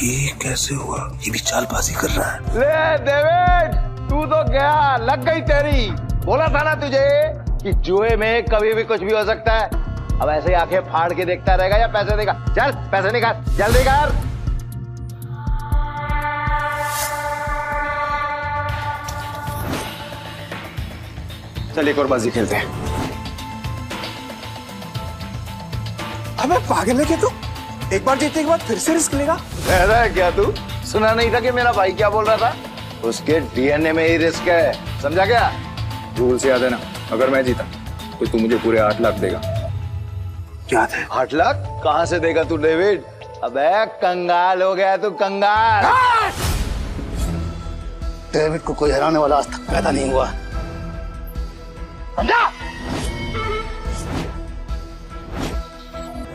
ये कैसे हुआ? ये भी चालबाजी कर रहा है। ले डेविड, तू तो गया, लग गई तेरी। बोला था ना तुझे कि जुए में कभी भी कुछ भी हो सकता है। अब ऐसे ही आंखें फाड़ के देखता रहेगा या पैसे देगा? चल पैसे निकाल, जल्दी कर। चल एक और बाजी खेलते हैं। अबे पागल है क्या तू? एक बार जीतने के बाद फिर से रिस्क लेगा? ऐसा है क्या तू? सुना नहीं था कि मेरा भाई क्या बोल रहा था? उसके डीएनए में ही रिस्क है, समझा क्या? रूल से याद है ना, अगर मैं जीता तो तू मुझे पूरे 8 लाख देगा। याद है। 8 लाख कहाँ से देगा तू डेविड? अबे कंगाल हो गया तू, कंगाल। डेविड को कोई हराने वाला आज तक पैदा नहीं हुआ। समझा?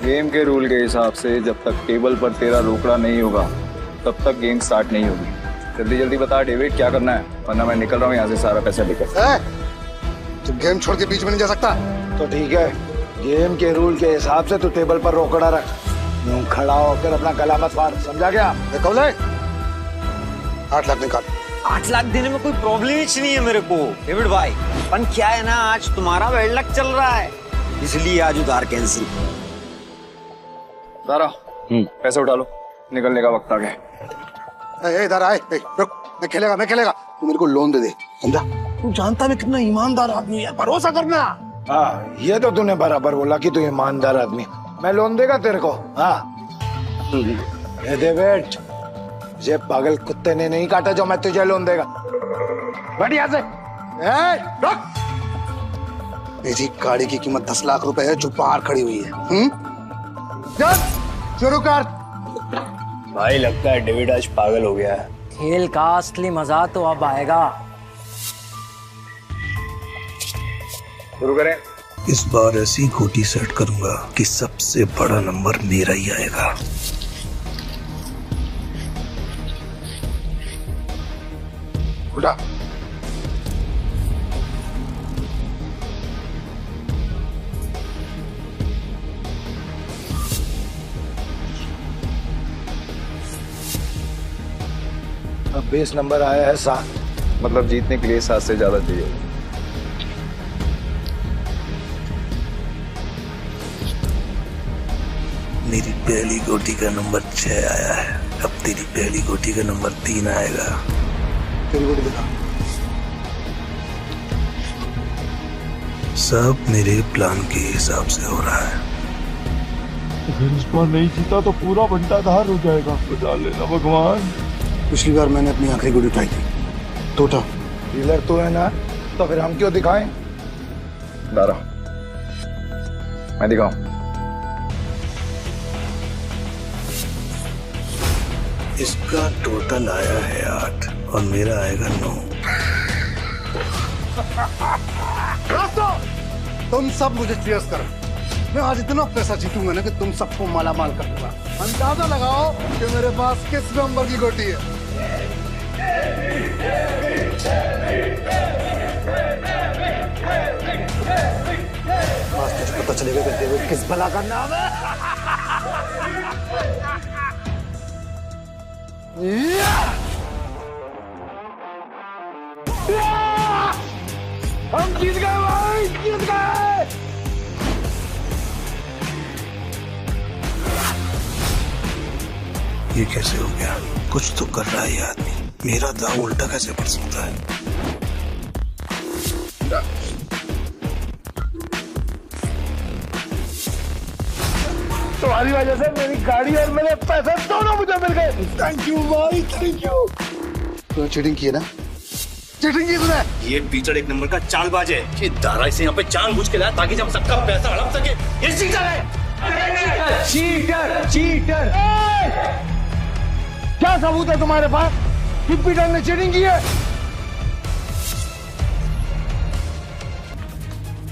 गेम के रूल के हिसाब से जब तक टेबल पर तेरा रोकड़ा नहीं होगा तब तक गेम स्टार्ट नहीं होगी। जल्दी जल्दी बता डेविड, क्या करना है, वरना मैं निकल रहा हूँ यहाँ से सारा पैसा लेकर। तू गेम छोड़ के बीच में नहीं जा सकता। तो ठीक है, गेम के रूल के हिसाब से तू टेबल पर रोकड़ा रख। यूं खड़ा होकर अपना गला मत फाड़, समझा क्या? कौले 8 लाख निकाल। 8 लाख देने में कोई प्रॉब्लम ही नहीं है मेरे को डेविड भाई। पर क्या है ना, आज तुम्हारा बैड लक चल रहा है, इसलिए आज उधार कैंसिल। सारा पैसे उठा लो, निकलने का वक्त आ गया। इधर आए, रुक। मैं खेलेगा। तू मेरे को लोन दे दे, समझा? तू जानता मैं कितना ईमानदार आदमी है, भरोसा करना। हाँ, ये तो तूने बराबर बोला कि तू ईमानदार आदमी। मैं लोन देगा तेरे को। हाँ डेविड, ये पागल कुत्ते ने नहीं काटा जो मैं तुझे लोन देगा। बढ़िया से रुक। मेरी गाड़ी की कीमत 10 लाख रुपए है जो बाहर खड़ी हुई है। शुरू कर। भाई लगता है डेविड आज पागल हो गया है। खेल का असली मजा तो अब आएगा। शुरू करें। इस बार ऐसी गोटी सेट करूंगा कि सबसे बड़ा नंबर मेरा ही आएगा। उठा। अब बेस नंबर आया है 7, मतलब जीतने के लिए 7 से ज्यादा चाहिए। मेरी पहली गोटी का नंबर 6 आया है। अब तेरी पहली गोटी का नंबर 3 आएगा। तेरी गोटी दिखा। सब मेरे प्लान के हिसाब से हो रहा है। अगर इस बार नहीं जीता तो पूरा बंटाधार हो जाएगा। बचा लेना भगवान। पिछली बार मैंने अपनी आखिरी गोली उठाई थी। टोटा डीलर तो है ना, तो फिर हम क्यों दिखाएं? दारा, मैं दिखाऊं? इसका टोटल आया है 8 और मेरा आएगा 9। तुम सब मुझे चीयर्स करो। मैं आज इतना पैसा जीतूंगा ना कि तुम सबको माला माल कर दूंगा। अंदाजा लगाओ कि मेरे पास किस नंबर की गोटी है। आज तुझे पता चलेगा कि डेविड किस भला का नाम है। हम जीत गए भाई, जीत गए। ये कैसे हो गया? कुछ तो कर रहा है ये आदमी। मेरा दाव उल्टा कैसे पड़ सकता है? तुम्हारी वजह से मेरी गाड़ी और मेरे पैसे दोनों मुझे मिल गए। थैंक यू भाई, थैंक यू। तो चीटिंग की है ना? चीटिंग की तूने? ये पीटर एक नंबर का चालबाज है। ये दारा इसे यहाँ पे जानबूझ के लाया ताकि जब सबका पैसा हड़प सके। ये चीटर है। Cheater, cheater. क्या सबूत है तुम्हारे पास कि पीटर ने चीटिंग की है?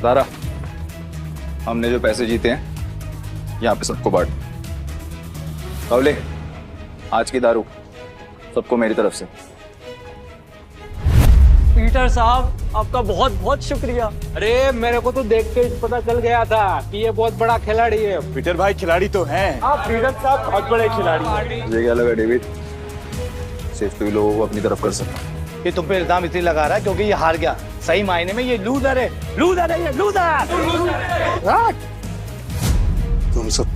दारा, हमने जो पैसे जीते हैं यहाँ पे सबको बांट। बावले, आज की दारू सबको मेरी तरफ से। पीटर साहब आपका बहुत बहुत शुक्रिया। अरे मेरे को तो देख के पता चल गया था कि ये बहुत बड़ा खिलाड़ी है। पीटर भाई खिलाड़ी तो हैं। आप पीटर साहब बहुत बड़े खिलाड़ी हैं। मुझे क्या लगा डेविड, सिर्फ तू लोगों को अपनी तरफ कर सकता। ये तुम पे इल्जाम इसलिए लगा रहा है क्योंकि ये हार गया। सही मायने में ये लूजर है। लूजर है ये, लूजर। तुम सब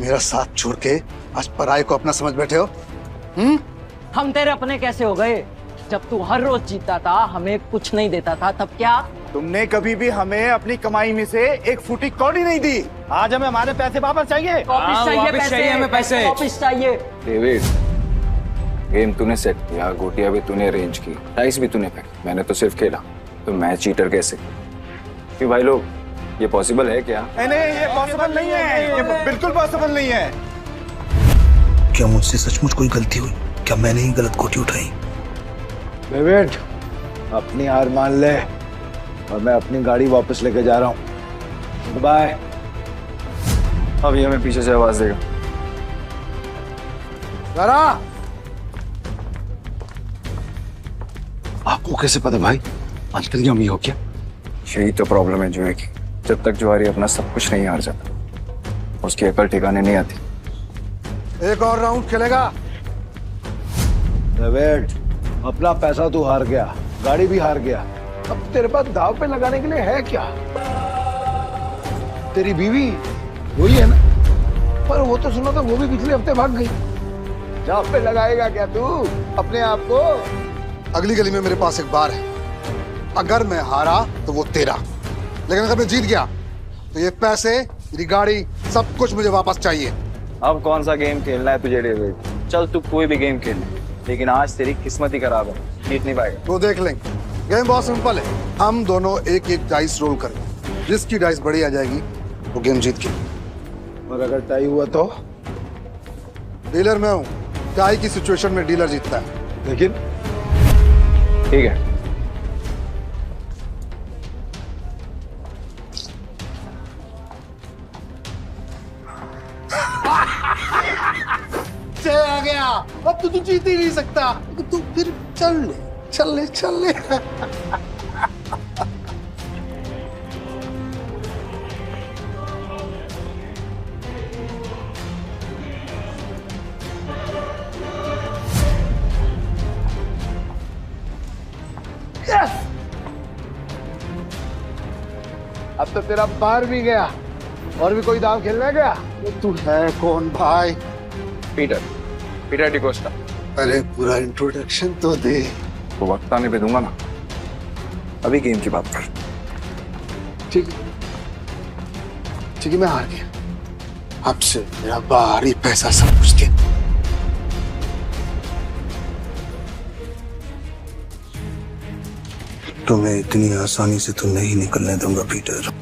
मेरा साथ छोड़ के आज पराये को अपना समझ बैठे हो? हम तेरे अपने कैसे हो गए? जब तू हर रोज जीतता था, हमें कुछ नहीं देता था, तब क्या? तुमने कभी भी हमें अपनी कमाई में से एक फूटी कौड़ी नहीं दी। आज हमें हमारे पैसे वापस चाहिए। वापस चाहिए पैसे, हमें पैसे वापस चाहिए। डेविड, गेम तूने सेट किया, गोटियां भी तूने अरेंज की, डाइस भी तूने फेंकी, मैंने तो सिर्फ खेला। तो मैं चीटर कैसे? क्यों भाई लोग, ये पॉसिबल है क्या? नहीं, ये पॉसिबल नहीं है। ये बिल्कुल पॉसिबल नहीं है। क्या मुझसे सचमुच कोई गलती हुई? क्या मैंने ही गलत गोटी उठाई? डेविड, अपनी हार मान ले और मैं अपनी गाड़ी वापस लेके जा रहा हूँ। बाय। अभी हमें पीछे से आवाज देगा। जरा आपको कैसे पता भाई? आजकल क्या हो क्या? यही तो प्रॉब्लम है जुए की। जब तक जुआरी अपना सब कुछ नहीं हार जाता, उसकी अकल ठिकाने नहीं आती। एक और राउंड खेलेगा? डेविड, अपना पैसा तू हार गया, गाड़ी भी हार गया। अब तेरे पास दाव पे लगाने के लिए है क्या? तेरी बीवी वही है ना? पर वो तो सुना था वो भी पिछले हफ्ते भाग गई। दाव पे लगाएगा क्या तू अपने आप को? अगली गली में मेरे पास एक बार है। अगर मैं हारा तो वो तेरा, लेकिन अगर मैं जीत गया तो ये पैसे, मेरी गाड़ी, सब कुछ मुझे वापस चाहिए। अब कौन सा गेम खेलना है तुझे डेविड? चल तू कोई भी गेम खेल, लेकिन आज तेरी किस्मत ही खराब है, जीत नहीं पाएगा। वो देख लेंगे। गेम बहुत सिंपल है। हम दोनों एक एक डाइस रोल करेंगे, जिसकी डाइस बड़ी आ जाएगी वो गेम जीत के। और अगर टाई हुआ तो? डीलर मैं हूँ, टाई की सिचुएशन में डीलर जीतता है। लेकिन ठीक है। जय आ गया। अब तो तू जीत ही नहीं सकता। तू फिर चल ले, चल ले, चल ले। अब तो तेरा पार भी गया। और भी कोई दाव खेलने गया? तू है कौन भाई? पीटर डिकोस्टा। अरे पूरा इंट्रोडक्शन तो दे। तो वक्त आने पे दूंगा ना, अभी गेम की बात कर। ठीक है, मैं हार गया। अब से मेरा बाहरी पैसा सब कुछ दे। तुम्हें इतनी आसानी से तो नहीं निकलने दूंगा पीटर।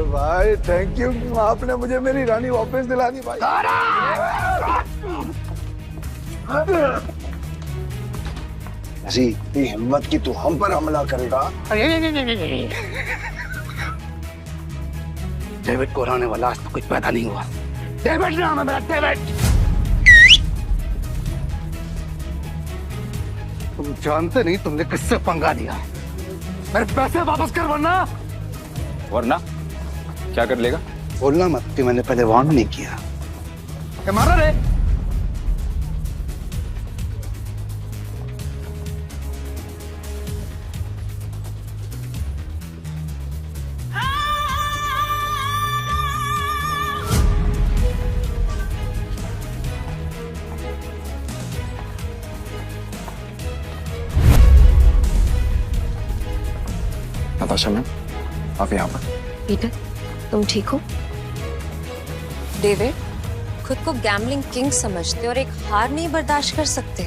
भाई थैंक यू, आपने मुझे मेरी रानी वापस दिला दी भाई। ऐसी इतनी हिम्मत की तू हम पर हमला करेगा? डेविड को हराने वाला आज तो कुछ पैदा नहीं हुआ। डेविड नाम है मेरा, डेविड। तुम जानते नहीं तुमने किससे पंगा लिया। मेरे पैसे वापस कर, वरना क्या कर लेगा? बोलना मत कि मैंने पहले वार्न नहीं किया। क्या मारा रे? नताशा मैम, आप यहाँ पर। पीटर, तुम ठीक हो? डेविड, खुद को गैम्बलिंग किंग समझते और एक हार नहीं बर्दाश्त कर सकते।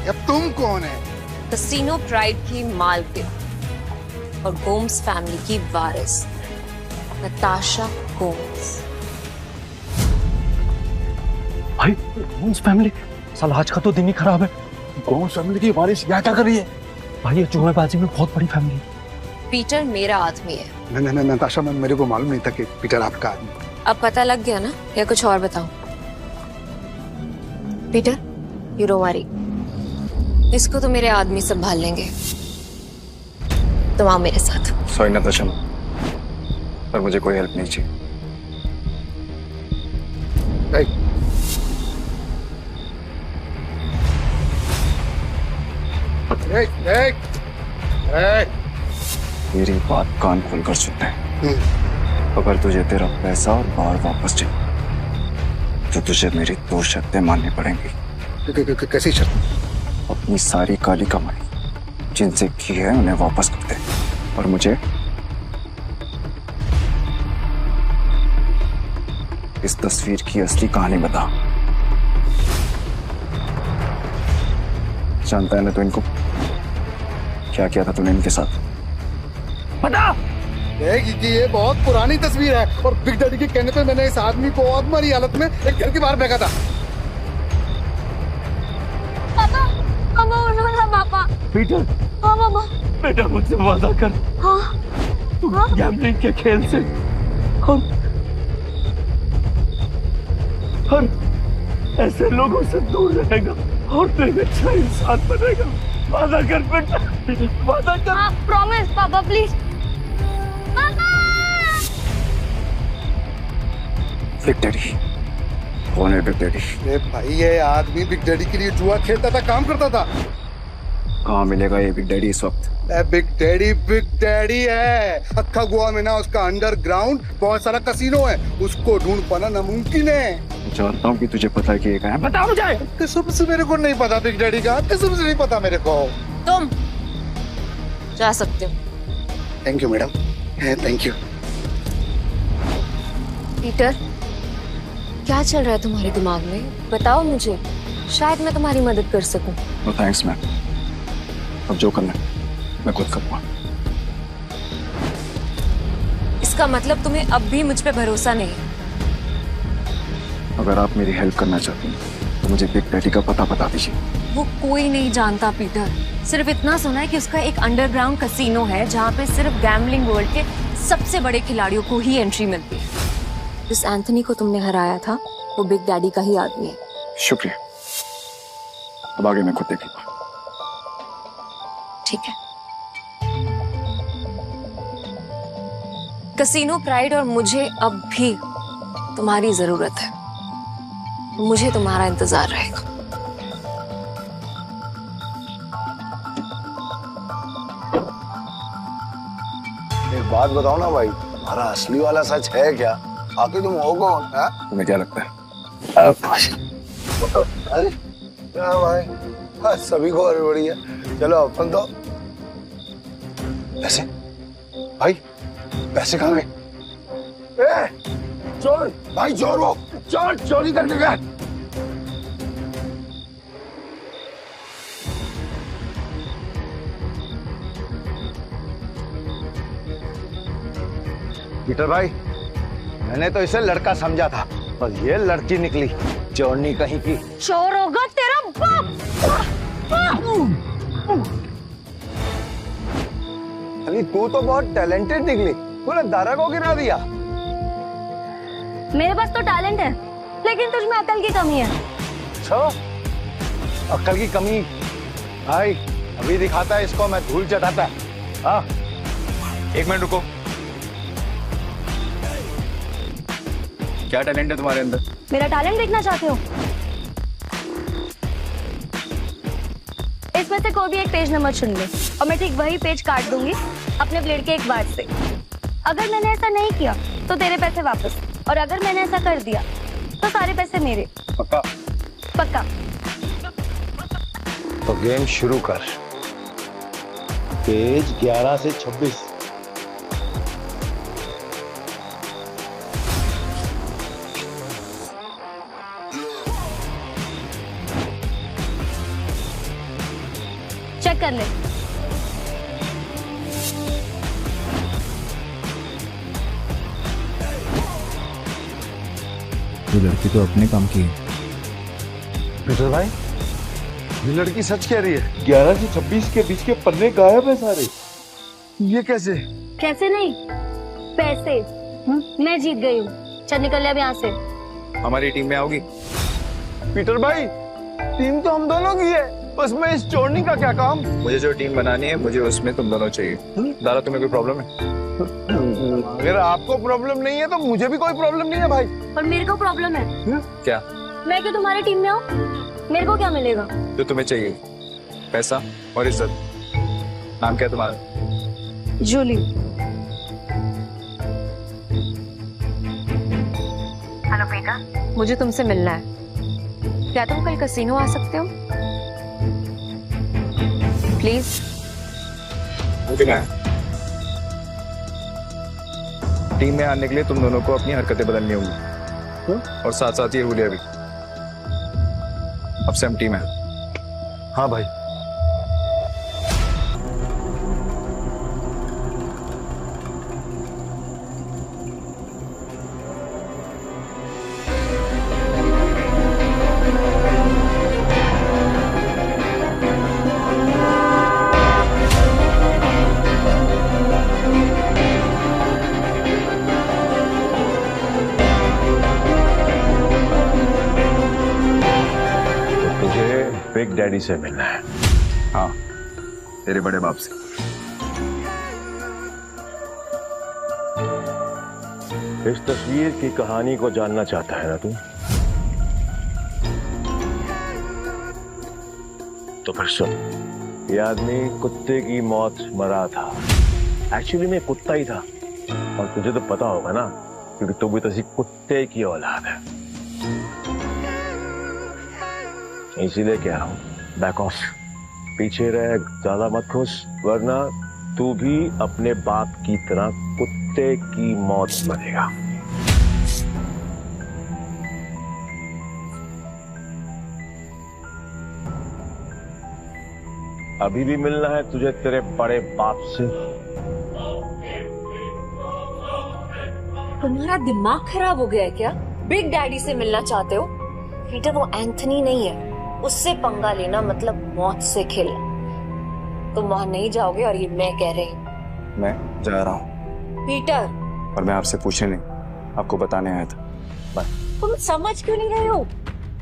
अब तुम कौन है? कसिनो प्राइड की मालकिन और गोम्स फैमिली की वारिस नताशा गोम्स। भाई गोम्स फैमिली, साला आज का तो दिन ही खराब है। गोम्स फैमिली की वारिस यहाँ क्या कर रही है? भाई ये जुएबाजी में बहुत बड़ी फैमिली है। पीटर मेरा आदमी है। नहीं नताशा मैम, मेरे को मालूम नहीं था कि पीटर आपका आदमी। अब पता लग गया ना, या कुछ और बताऊं? पीटर, यू डोंट वरी, इसको तो मेरे आदमी संभाल लेंगे। तुम आओ मेरे साथ। सॉरी नताशा मैम, पर मुझे कोई हेल्प नहीं चाहिए। मेरी बात कान खोलकर सुनना है। अगर तुझे तेरा पैसा और बार वापस चाहिए तो तुझे मेरी 2 शर्तें माननी पड़ेंगी। कैसी शर्त? अपनी सारी काली कमाई जिनसे की है उन्हें वापस कर दे, और मुझे इस तस्वीर की असली कहानी बता। जानता है ना तो इनको क्या किया था तूने इनके साथ? बता। कि ये बहुत पुरानी तस्वीर है और बिग डैडी के कहने पे मैंने इस आदमी को बहुत मारी हालत में एक घर के बाहर फेंका था। पापा, पापा उठो ना पापा। पीटर। हाँ पापा। बेटा मुझसे वादा कर। हाँ। तू गैम्बलिंग के खेल से और ऐसे लोगों से दूर रहेगा और तू एक अच्छा इंसान बनेगा। वादा कर बेटा, वादा कर। हाँ, प्रॉमिस पापा प्लीज। बिग डैडी कौन है? Big daddy? अरे भाई, ये आदमी बिग डैडी के लिए जुआ खेलता था, काम करता था। कहाँ मिलेगा ये बिग डैडी इस वक्त? बिग डैडी है। अक्खा गोवा में ना उसका अंडरग्राउंड बहुत सारा कसिनो है, उसको ढूंढ पाना नामुमकिन है। जानता हूँ कि तुझे पता है कि ये कहाँ है। बता मुझे। कसम से मेरे को नहीं पता बिग डैडी का, कसम से नहीं पता मेरे को। तुम जा सकते हो। Thank you madam, thank you. Peter, क्या चल रहा है तुम्हारे दिमाग में? बताओ मुझे, शायद मैं तुम्हारी मदद कर सकूं। नो थैंक्स मैम, अब जो करना है मैं खुद करूंगा। इसका मतलब तुम्हें अब भी मुझ पे भरोसा नहीं? अगर आप मेरी हेल्प करना चाहती हैं तो मुझे बिग डैडी का पता बता दीजिए। वो कोई नहीं जानता पीटर, सिर्फ इतना सुना है कि उसका एक अंडरग्राउंड कसिनो है जहाँ पे सिर्फ गैम्बलिंग वर्ल्ड के सबसे बड़े खिलाड़ियों को ही एंट्री मिलती है। जिस एंथनी को तुमने हराया था वो बिग डैडी का ही आदमी है। शुक्रिया, अब आगे मैं खुद देखूंगा। ठीक है। कसिनो प्राइड और मुझे अब भी तुम्हारी जरूरत है। मुझे तुम्हारा इंतजार रहेगा। एक बात बताओ ना भाई, हमारा असली वाला सच है क्या? आखिर तुम हो कौन? तुम्हें क्या लगता है? अरे क्या भाई, सभी को हड़बड़ी है। चलो अपन तो पैसे, भाई पैसे कहाँ गए? चोर भाई, चोर वो चोर चोरी करके गया। पीटर भाई, मैंने तो इसे लड़का समझा था पर ये लड़की निकली चोरनी कहीं की। चोर होगा तेरा बाप। अली तू तो बहुत टैलेंटेड निकली, तूने दारा को गिरा दिया। मेरे पास तो टैलेंट है लेकिन तुझ में अकल की कमी है। अच्छा, अकल की कमी? भाई अभी दिखाता है इसको मैं धूल चटाता है। हाँ, एक मिनट रुको। क्या टैलेंट है तुम्हारे अंदर? मेरा टैलेंट देखना चाहते हो? इसमें से कोई भी एक पेज नंबर चुन ले और मैं ठीक वही पेज काट दूंगी अपने ब्लेड के एक बार से। अगर मैंने ऐसा नहीं किया तो तेरे पैसे वापस, और अगर मैंने ऐसा कर दिया तो सारे पैसे मेरे। पक्का? पक्का। तो गेम शुरू कर। पेज 11 से 26। चेक कर ले। ये लड़की तो अपने काम की है। पीटर भाई, ये लड़की सच कह रही है। 11 से 26 के बीच के पन्ने गायब है सारे। ये कैसे? कैसे नहीं, पैसे। मैं जीत गई हूँ। चल निकल ले अब यहाँ से। हमारी टीम में आओगी? पीटर भाई, टीम तो हम दोनों की है, उसमें इस चोरनी का क्या काम? मुझे जो टीम बनानी है, मुझे उसमें तुम दोनों चाहिए। दारा, तुम्हें कोई प्रॉब्लम है? अगर आपको प्रॉब्लम नहीं है तो मुझे भी कोई प्रॉब्लम नहीं है भाई। पर मेरे को प्रॉब्लम है। क्या? मैं क्यों तुम्हारी टीम में हूँ? मेरे को क्या मिलेगा? जो तुम्हें चाहिए, पैसा और इज्जत। नाम क्या है तुम्हारा? जूली। हेलो बेटा, मुझे तुमसे मिलना है। क्या तुम कल कसिनो आ सकते हो? प्लीज। टीम में आने के लिए तुम दोनों को अपनी हरकतें बदलनी होंगी, और साथ साथ ये हुलिया भी। अब से हम टीम है। हाँ भाई। बिग डैडी से मिलना है। हाँ, तेरे बड़े बाप से। इस तस्वीर की कहानी को जानना चाहता है ना तू? तो फिर सुन, ये आदमी कुत्ते की मौत मरा था। एक्चुअली मैं कुत्ता ही था, और तुझे तो पता होगा ना, क्योंकि तू भी तो किसी कुत्ते की औलाद है। इसीलिए कह रहा हूं, बैक ऑफ, पीछे रह, ज्यादा मत खुश, वरना तू भी अपने बाप की तरह कुत्ते की मौत मरेगा। अभी भी मिलना है तुझे तेरे बड़े बाप से? तुम्हारा दिमाग खराब हो गया है क्या? बिग डैडी से मिलना चाहते हो? पीटर, वो एंथनी नहीं है, उससे पंगा लेना मतलब मौत से खेलना। तुम वहां नहीं जाओगे, और ये मैं कह रही हूँ। मैं जा रहा हूँ। पीटर, और मैं आपसे पूछने नहीं, आपको बताने आया था। तुम समझ क्यों नहीं रहे हो?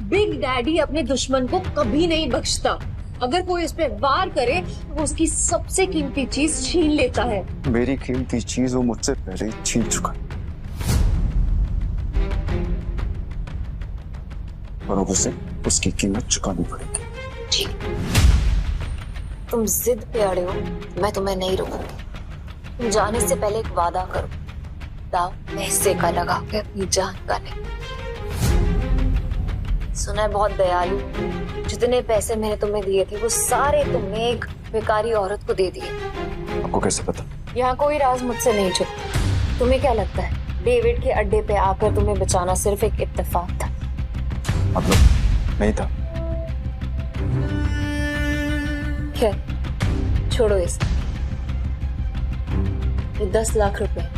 बिग डैडी अपने दुश्मन को कभी नहीं बख्शता। अगर कोई इस पे वार करे तो उसकी सबसे कीमती चीज छीन लेता है। मेरी कीमती चीज वो मुझसे पहले ही छीन चुका, और अब उसे उसकी कीमत चुकानी पड़ेगी। ठीक, तुम जिद पे अड़े हो, मैं तुम्हें नहीं रोकूंगी। तुम जाने से पहले एक वादा करो, दाव पैसे का लगा के अपनी जान का नहीं। सुना है बहुत दयालु, जितने पैसे मैंने तुम्हें दिए थे वो सारे तुमने एक बेकारी औरत को दे दिए। आपको कैसे पता? यहाँ कोई राज मुझसे नहीं छुपता। तुम्हें क्या लगता है डेविड के अड्डे पे आकर तुम्हें बचाना सिर्फ एक इत्तेफाक था? मतलब नहीं था। खैर, छोड़ो इसे। ये 10 लाख रुपए,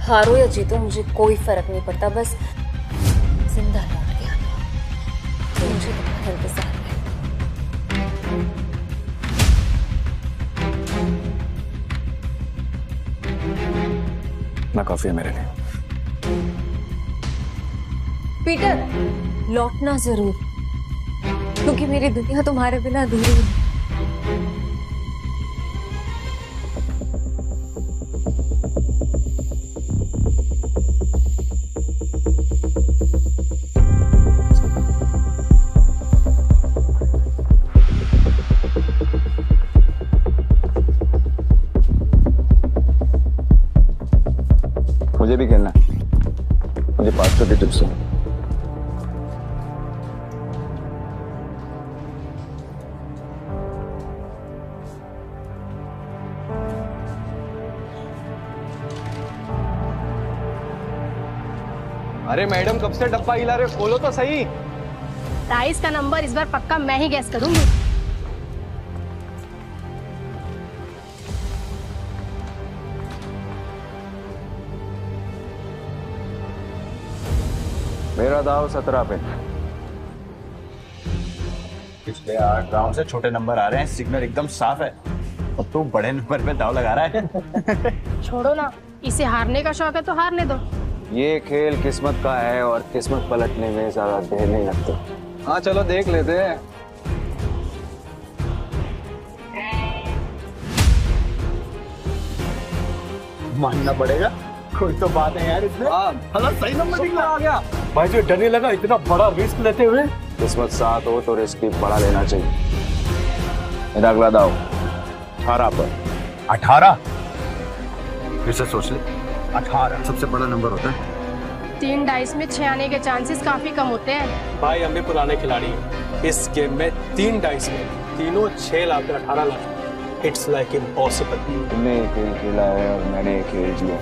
हारो या जीतो मुझे कोई फर्क नहीं पड़ता, बस जिंदा लौट के आना। तो मुझे तुम्हारा इंतजार है। ना काफी है मेरे लिए। पीटर, लौटना जरूर, क्योंकि मेरी दुनिया तुम्हारे बिना अधूरी है। मुझे भी खेलना है। मुझे 500 की टिप्स हो। अरे मैडम कब से डब्बा हिला रहे, खोलो तो सही। राइस का नंबर इस बार पक्का मैं ही गैस करूंगी। मेरा दाव 17 पे। पिछले 8 राउंड से छोटे नंबर आ रहे हैं, सिग्नल एकदम साफ है। अब तू बड़े नंबर पे दाव लगा रहा है। छोड़ो ना, इसे हारने का शौक है तो हारने दो। ये खेल किस्मत का है और किस्मत पलटने में ज्यादा देर नहीं लगती। हाँ चलो देख लेते हैं। मानना पड़ेगा, कोई तो बात है यार इसमें। हाँ सही नंबर निकला आ गया। भाई जो डर नहीं लगा इतना बड़ा रिस्क लेते हुए। किस्मत साथ हो तो रिस्क भी बड़ा लेना चाहिए। मेरा अगला दाव 18 पर। 18? फिर से सोच ले, 18 सबसे बड़ा नंबर होता है। 3 डाइस में 6 आने के चांसेस काफी कम होते हैं। भाई हम भी पुराने खिलाड़ी हैं। इस गेम में 3 डाइस में तीनों 6 lakh 18 lakh. It's like impossible. तुमने एक खेल खेला है और मैंने एक खेल जिया।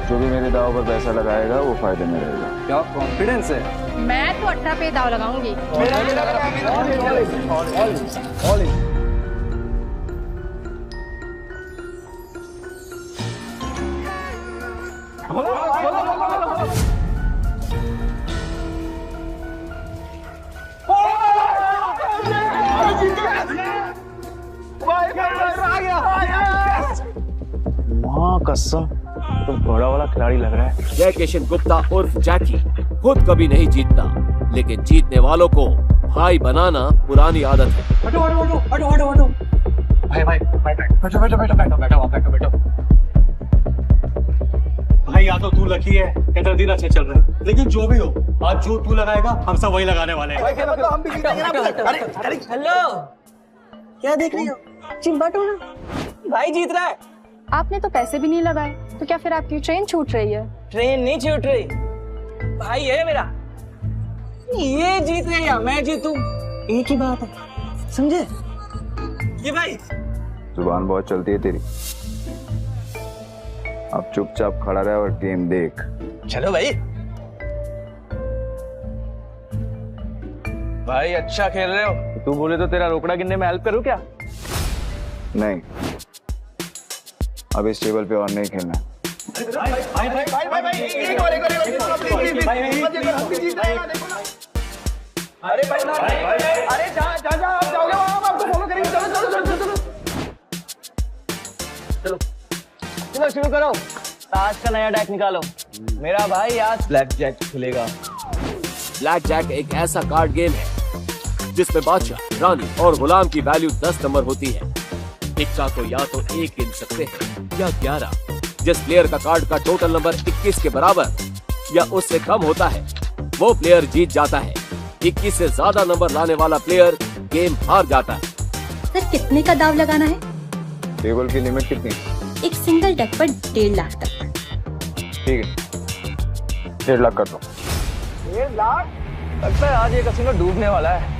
जो भी मेरे दाव पर पैसा लगाएगा वो फायदे में रहेगा। क्या कॉन्फिडेंस है? मैं तो 18 पे दाव लगाऊंगी। माँ कसम, तो बड़ा वाला खिलाड़ी लग रहा है। जय किशन गुप्ता उर्फ जैकी खुद कभी नहीं जीतता, लेकिन जीतने वालों को भाई बनाना पुरानी आदत है। हटो हटो हटो हटो हटो हटो। भाई भाई बैठो बैठो बैठो बैठो बैठो बैठो बैठो। भाई या तो तू लकी है या तेरा दिन अच्छे चल रहे हैं, लेकिन जो भी हो आज जो तू लगाएगा हम सब वही लगाने वाले हैं। हम भी जीतेंगे ना। अरे हेलो, क्या देख रही हो? चिंबाटो ना, भाई जीत रहा है। आपने तो पैसे भी नहीं लगाए, तो क्या फिर आपकी ट्रेन छूट रही है? ट्रेन नहीं छूट रही, भाई है मेरा। ये जीत रहे या मैं जीतूं, एक ही बात है, समझे? ये भाई जुबान बहुत चलती है तेरी। अब चुपचाप खड़ा रहे और गेम देख। चलो भाई। भाई अच्छा खेल रहे हो। तू बोले तो तेरा रोकड़ा गिनने में हेल्प करूं क्या? नहीं, अब इस टेबल पे और नहीं खेलना। अरे भाई अरे जा आप जाओगे वहां, हम आपको फॉलो करेंगे। चलो शुरू करो। ताश का नया डेक निकालो। मेरा भाई आज ब्लैक जैक खेलेगा। ब्लैक जैक एक ऐसा कार्ड गेम है जिसमें बादशाह, रानी और गुलाम की वैल्यू 10 नंबर होती है। टिक्का को या तो 1 गिन सकते हैं या 11। जिस प्लेयर का कार्ड का टोटल नंबर 21 के बराबर या उससे कम होता है वो प्लेयर जीत जाता है। 21 से ज्यादा नंबर लाने वाला प्लेयर गेम हार जाता है। सर कितने का दाव लगाना है? टेबल की लिमिट कितनी? एक सिंगल डेक पर 1.5 लाख तक। ठीक है, 1.5 लाख कर दो। 1.5 लाख? लगता है आज ये कसिनो डूबने वाला है।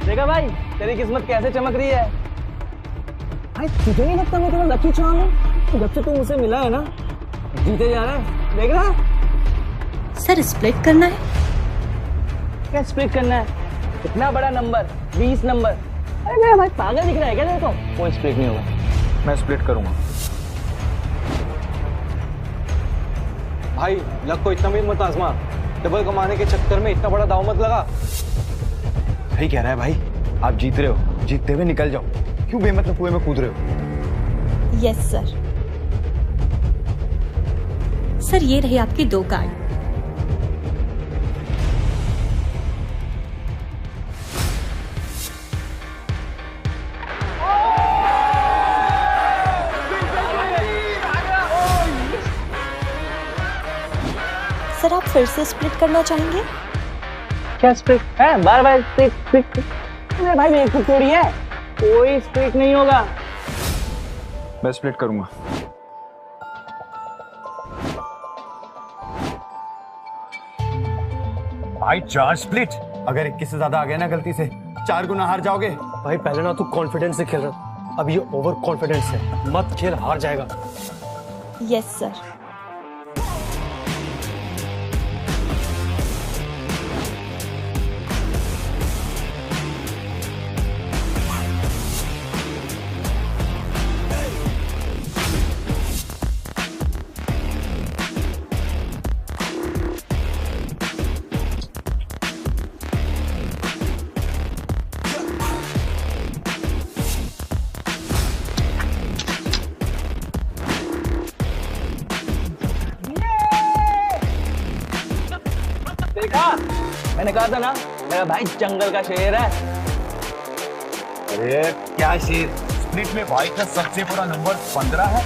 देखा भाई तेरी किस्मत कैसे चमक रही है। भाई तुझे नहीं लगता मैं तुम्हें लकी चार्म हूँ? जब से तू मुझसे मिला है ना जीते जा रहा है, देख रहा है। सर स्प्लिट करना है? क्या स्प्लिट करना है? इतना बड़ा नंबर 20 नंबर। अरे मेरा भाई पागल दिख रहा है क्या तेरे को? कोई स्प्लिट नहीं होगा। मैं स्प्लिट करूंगा। भाई लक को इतना भी मत आजमा। डबल कमाने के चक्कर में इतना बड़ा दाव मत लगा। सही कह रहा है भाई, आप जीत रहे हो, जीतते हुए निकल जाओ। क्यों बेमतलब कुएं में कूद रहे हो? Yes sir. सर ये रहे आपके 2 कार्ड। सर आप फिर से स्प्लिट करना चाहेंगे? क्या स्प्लिट है? बार स्प्लिट। अरे भाई मेरे को थोड़ी है, कोई स्प्लिट नहीं होगा। मैं स्प्लिट करूंगा। भाई 4 स्प्लिट। अगर 21 से ज्यादा आ गया ना गलती से 4 गुना हार जाओगे। भाई पहले ना तू कॉन्फिडेंस से खेल रहा, अब ये ओवर कॉन्फिडेंस है। मत खेल, हार जाएगा। Yes sir. देखा, मैंने कहा था ना मेरा भाई जंगल का शेर है। अरे क्या शेर, स्प्लिट में भाई का सबसे बड़ा नंबर 15 है।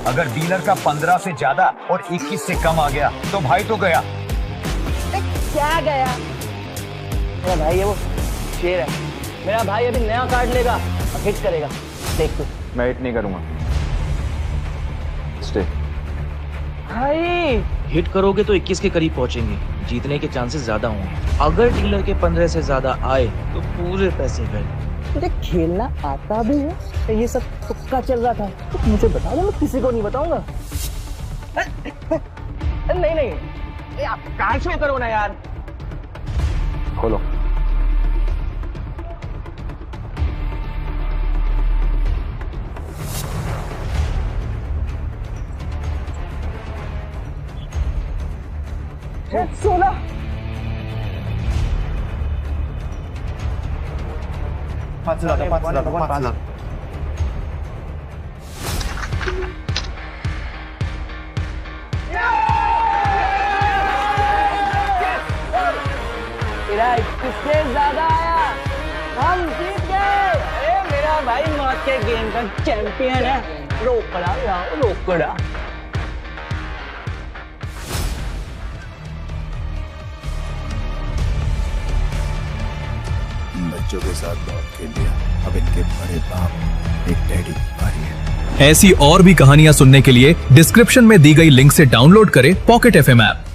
अगर डीलर का 15 से ज्यादा और 21 से कम आ गया तो भाई तो गया। क्या गया? मेरा भाई ये वो शेर है। मेरा भाई अभी नया कार्ड लेगा और हिट करेगा, देख तू। मैं हिट नहीं करूंगा। स्टे। भाई हिट करोगे तो 21 के करीब पहुंचेंगे, जीतने के चांसेस ज्यादा होंगे। अगर डीलर के 15 से ज्यादा आए तो पूरे पैसे गए। तुझे खेलना आता भी है? ये सब तुक्का चल रहा था तो मुझे बता दो, मैं किसी को नहीं बताऊंगा। नहीं नहीं, आप कार शो करो ना यार। खोलो। सोना पाँच हजार। तेरा 21 से ज्यादा आया, हम जीत गए। अरे मेरा भाई मौत के गेम का चैंपियन है। रोकड़ा यार, रोकड़ा। बच्चों के साथ बहुत खेल लिया, अब इनके बड़े बाप एक डैडी की बारी है। ऐसी और भी कहानियां सुनने के लिए डिस्क्रिप्शन में दी गई लिंक से डाउनलोड करें पॉकेट FM ऐप।